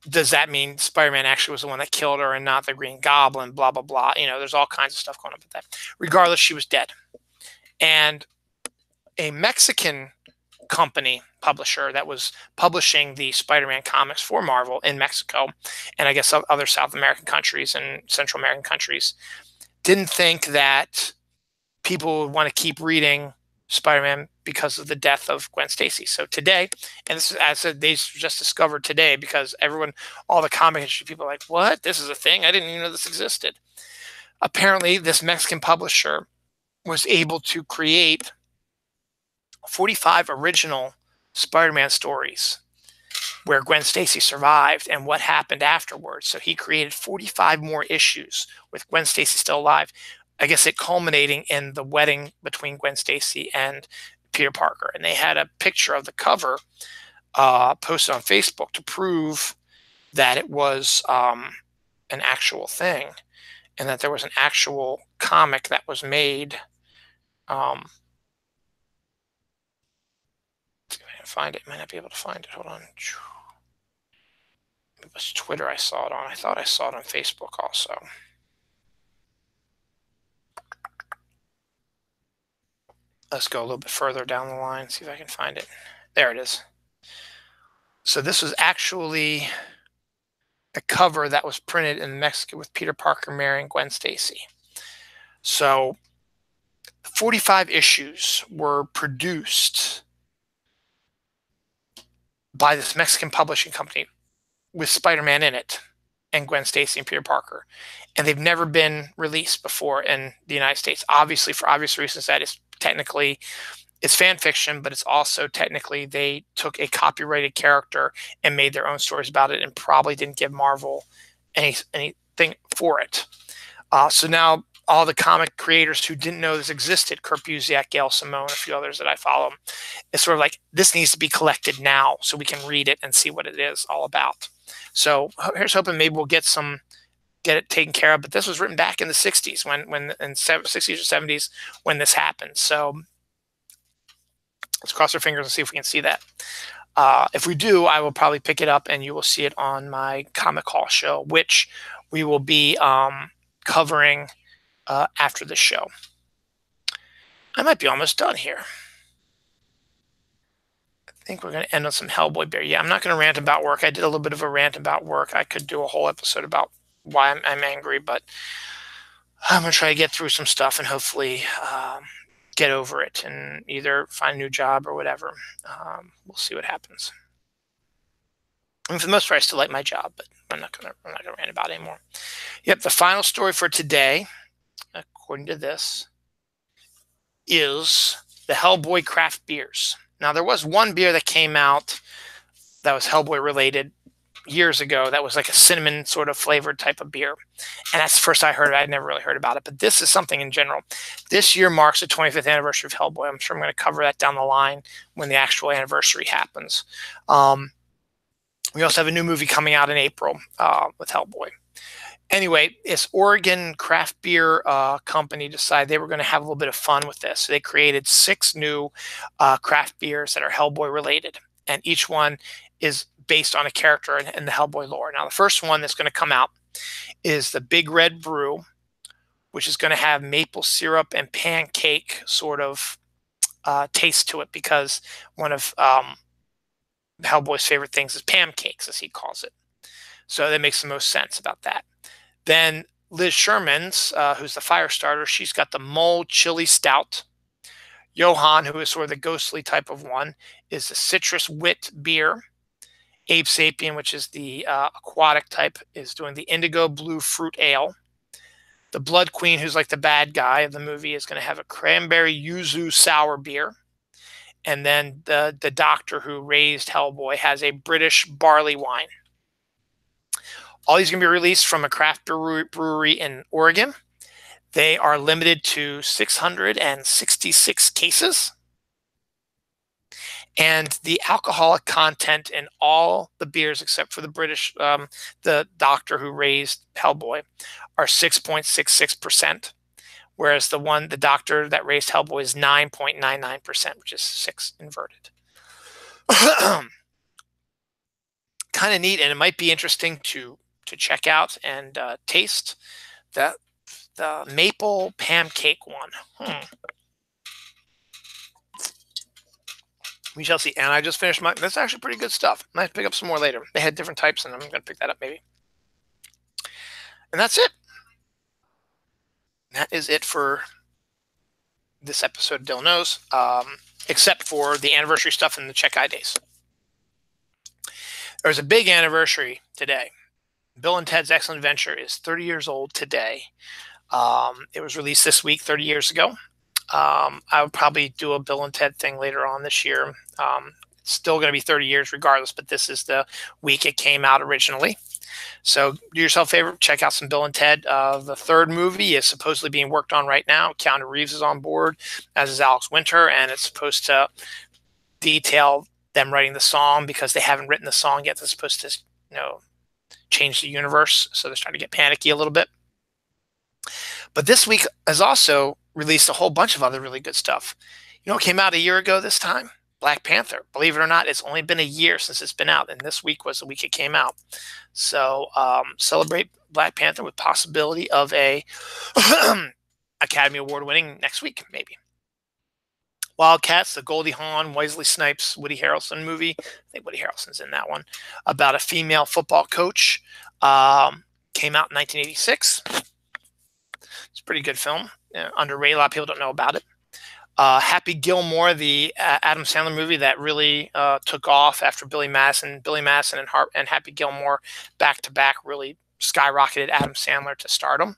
does that mean Spider-Man actually was the one that killed her and not the Green Goblin? Blah blah blah. There's all kinds of stuff going on with that. Regardless, she was dead. And a Mexican publisher that was publishing the Spider-Man comics for Marvel in Mexico, and I guess other South American countries and Central American countries, didn't think that people would want to keep reading Spider-Man because of the death of Gwen Stacy. So today, and this is, as I said, they just discovered today, because all the comic industry people are like, what? This is a thing? I didn't even know this existed. Apparently, this Mexican publisher was able to create 45 original Spider-Man stories where Gwen Stacy survived and what happened afterwards. So he created 45 more issues with Gwen Stacy still alive. I guess it culminating in the wedding between Gwen Stacy and Peter Parker. And they had a picture of the cover posted on Facebook to prove that it was an actual thing, and that there was an actual comic that was made. Find it. Might not be able to find it. Hold on. It was Twitter I saw it on. I thought I saw it on Facebook also. Let's go a little bit further down the line, see if I can find it. There it is. So this was actually a cover that was printed in Mexico with Peter Parker marrying Gwen Stacy. So 45 issues were produced by this Mexican publishing company with Spider-Man in it and Gwen Stacy and Peter Parker. And they've never been released before in the United States. Obviously, for obvious reasons, that is technically, it's fan fiction, but it's also technically they took a copyrighted character and made their own stories about it, and probably didn't give Marvel anything for it. So now all the comic creators who didn't know this existed, Kurt Busiek, Gail Simone, a few others that I follow, it's sort of like, this needs to be collected now so we can read it and see what it is all about. So here's hoping maybe we'll get some get it taken care of. But this was written back in the 60s when in 60s or 70s when this happened. So let's cross our fingers and see if we can see that. If we do, I will probably pick it up and you will see it on my Comic Haul show, which we will be covering after the show. I might be almost done here. I think we're going to end on some Hellboy beer. Yeah, I'm not going to rant about work. I did a little bit of a rant about work. I could do a whole episode about why I'm angry, but I'm going to try to get through some stuff and hopefully get over it and either find a new job or whatever. We'll see what happens. And for the most part, I still like my job, but I'm not gonna rant about it anymore. Yep, the final story for today, according to this, is the Hellboy craft beers. Now, there was one beer that came out that was Hellboy related years ago that was like a cinnamon sort of flavored type of beer. And that's the first I heard of it. I'd never really heard about it. But this is something in general. This year marks the 25th anniversary of Hellboy. I'm sure I'm going to cover that down the line when the actual anniversary happens. We also have a new movie coming out in April with Hellboy. Anyway, this Oregon craft beer company decided they were going to have a little bit of fun with this. So they created 6 new craft beers that are Hellboy related, and each one is based on a character in the Hellboy lore. Now, the first one that's going to come out is the Big Red Brew, which is going to have maple syrup and pancake sort of taste to it, because one of Hellboy's favorite things is pancakes, as he calls it. So that makes the most sense about that. Then Liz Sherman's, who's the fire starter, she's got the Mole Chili Stout. Johan, who is sort of the ghostly type of one, is the Citrus Wit Beer. Abe Sapien, which is the aquatic type, is doing the Indigo Blue Fruit Ale. The Blood Queen, who's like the bad guy of the movie, is going to have a Cranberry Yuzu Sour Beer. And then the doctor who raised Hellboy has a British barley wine. All these are going to be released from a craft brewery in Oregon. They are limited to 666 cases. And the alcoholic content in all the beers, except for the British, the doctor who raised Hellboy, are 6.66%. Whereas the doctor that raised Hellboy is 9.99%, which is 6 inverted. Kind of neat, and it might be interesting to check out and taste the maple pancake one. We shall see. And I just finished my. That's actually pretty good stuff. I might pick up some more later. They had different types, and I'm going to pick that up maybe. And that's it. That is it for this episode of Dylan Knows, except for the anniversary stuff and the Check I days. There's a big anniversary today. Bill and Ted's Excellent Adventure is 30 years old today. It was released this week, 30 years ago. I would probably do a Bill and Ted thing later on this year. It's still going to be 30 years regardless, but this is the week it came out originally. So do yourself a favor, check out some Bill and Ted. The 3rd movie is supposedly being worked on right now. Keanu Reeves is on board, as is Alex Winter, and it's supposed to detail them writing the song, because they haven't written the song yet. They're supposed to, change the universe, so they're starting to get panicky a little bit. But this week has also released a whole bunch of other really good stuff. You know what came out a year ago this time? Black Panther. Believe it or not, it's only been a year since it's been out, and this week was the week it came out. So celebrate Black Panther with possibility of a Academy Award winning next week, maybe. Wildcats, the Goldie Hawn, Wesley Snipes, Woody Harrelson movie. I think Woody Harrelson's in that one. About a female football coach. Came out in 1986. It's a pretty good film. Underrated. A lot of people don't know about it. Happy Gilmore, the Adam Sandler movie that really took off after Billy Madison and Happy Gilmore back to back really skyrocketed Adam Sandler to stardom.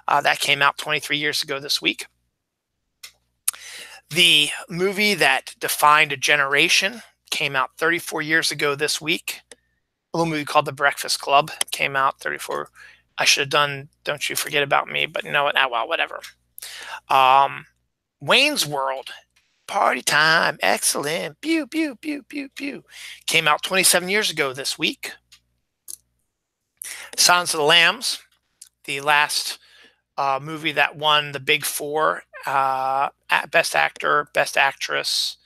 That came out 23 years ago this week. The movie that defined a generation came out 34 years ago this week. A little movie called The Breakfast Club came out 34. I should have done Don't You Forget About Me, but you know what? Well, whatever. Wayne's World, party time, excellent, pew, pew, pew, pew, pew, came out 27 years ago this week. Silence of the Lambs, the last movie that won the big four: Best Actor, Best Actress,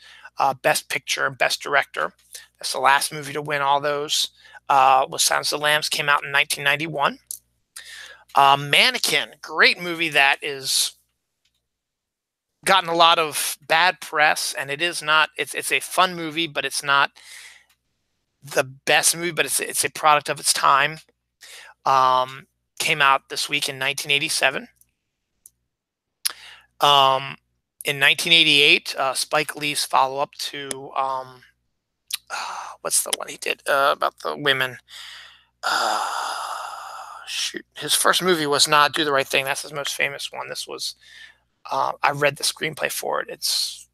Best Picture, and Best Director. That's the last movie to win all those. Was Silence of the Lambs, came out in 1991. Mannequin, great movie that is gotten a lot of bad press, and it is not. It's a fun movie, but it's not the best movie. But it's a product of its time. Came out this week in 1987. In 1988, Spike Lee's follow-up to what's the one he did about the women? Shoot, his first movie was not Do the Right Thing. That's his most famous one. This was I read the screenplay for it. It's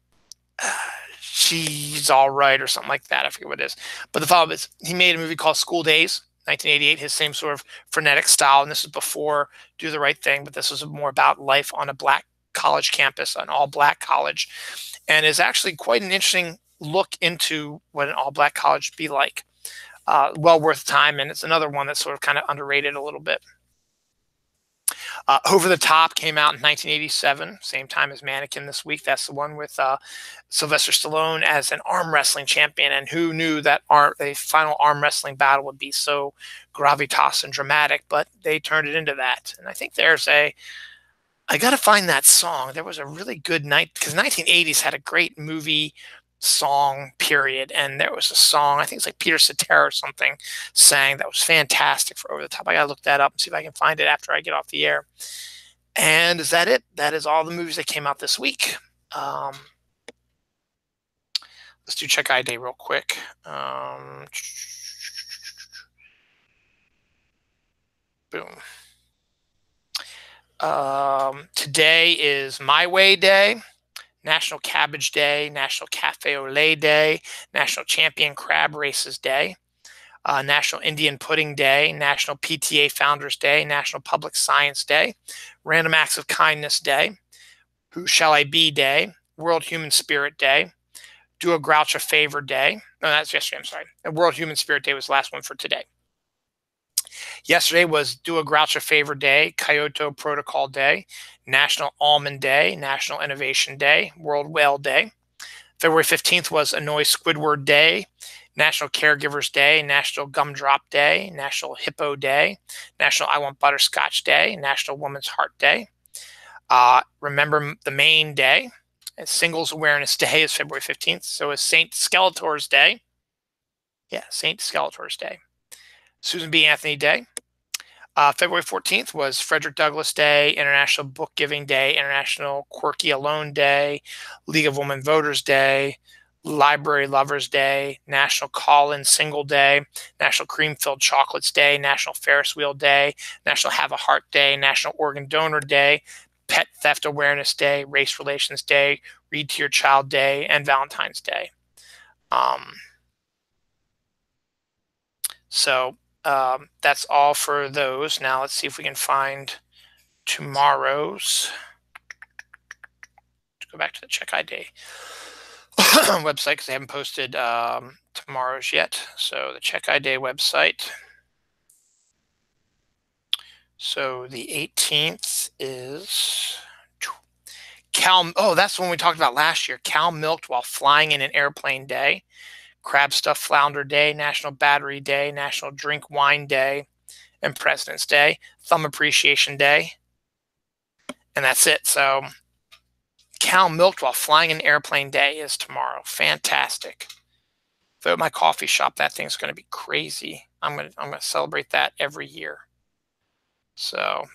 She's All Right or something like that. I forget what it is. But the follow-up is he made a movie called School Days, 1988. His same sort of frenetic style, and this is before Do the Right Thing. But this was more about life on a black college campus, an all-black college, and is actually quite an interesting look into what an all-black college would be like. Well worth time, and it's another one that's sort of kind of underrated a little bit. Over the Top came out in 1987, same time as Mannequin this week. That's the one with Sylvester Stallone as an arm wrestling champion, and who knew that a final arm wrestling battle would be so gravitas and dramatic, but they turned it into that. And I think I got to find that song. There was a really good night, because 1980s had a great movie song period, and there was a song, I think it's like Peter Cetera or something, sang that was fantastic for Over the Top. I gotta look that up and see if I can find it after I get off the air. And is that it? That is all the movies that came out this week. Let's do Check Eye Day real quick. Boom. Today is My Way Day, National Cabbage Day, National Cafe au Lait Day, National Champion Crab Races Day, National Indian Pudding Day, National PTA Founders Day, National Public Science Day, Random Acts of Kindness Day, Who Shall I Be Day, World Human Spirit Day, Do a Grouch a Favor Day. No, that's yesterday, I'm sorry. World Human Spirit Day was the last one for today. Yesterday was Do a Grouch a Favor Day, Kyoto Protocol Day, National Almond Day, National Innovation Day, World Whale Day. February 15th was Annoy Squidward Day, National Caregivers Day, National Gumdrop Day, National Hippo Day, National I Want Butterscotch Day, National Woman's Heart Day. Remember the Main Day. And Singles Awareness Day is February 15th. So is St. Skeletor's Day. Yeah, St. Skeletor's Day. Susan B. Anthony Day. February 14th was Frederick Douglass Day, International Book Giving Day, International Quirky Alone Day, League of Women Voters Day, Library Lovers Day, National Call-In Single Day, National Cream-Filled Chocolates Day, National Ferris Wheel Day, National Have a Heart Day, National Organ Donor Day, Pet Theft Awareness Day, Race Relations Day, Read to Your Child Day, and Valentine's Day. That's all for those. Now let's see if we can find tomorrow's. Let's go back to the Check Eye Day website, because they haven't posted tomorrow's yet. So the Check Eye Day website. So the 18th is cow. Oh, that's the one we talked about last year. Cow milked while flying in an airplane day. Crab Stuffed Flounder Day, National Battery Day, National Drink Wine Day, and President's Day. Thumb Appreciation Day. And that's it. So cow milked while flying an airplane day is tomorrow. Fantastic. If at my coffee shop, that thing's going to be crazy. I'm gonna celebrate that every year. So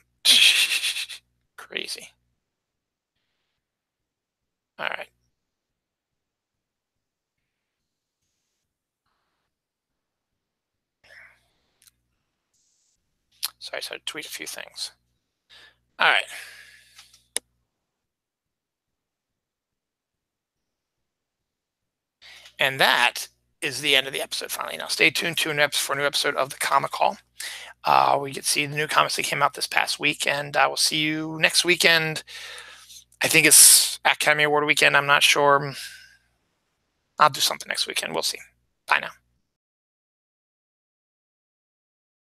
crazy. All right. Sorry, so I tweet a few things. All right. And that is the end of the episode finally. Now stay tuned for a new episode of the Comic Hall. We get to see the new comics that came out this past week, and I will see you next weekend. I think it's Academy Award weekend. I'm not sure. I'll do something next weekend. We'll see. Bye now.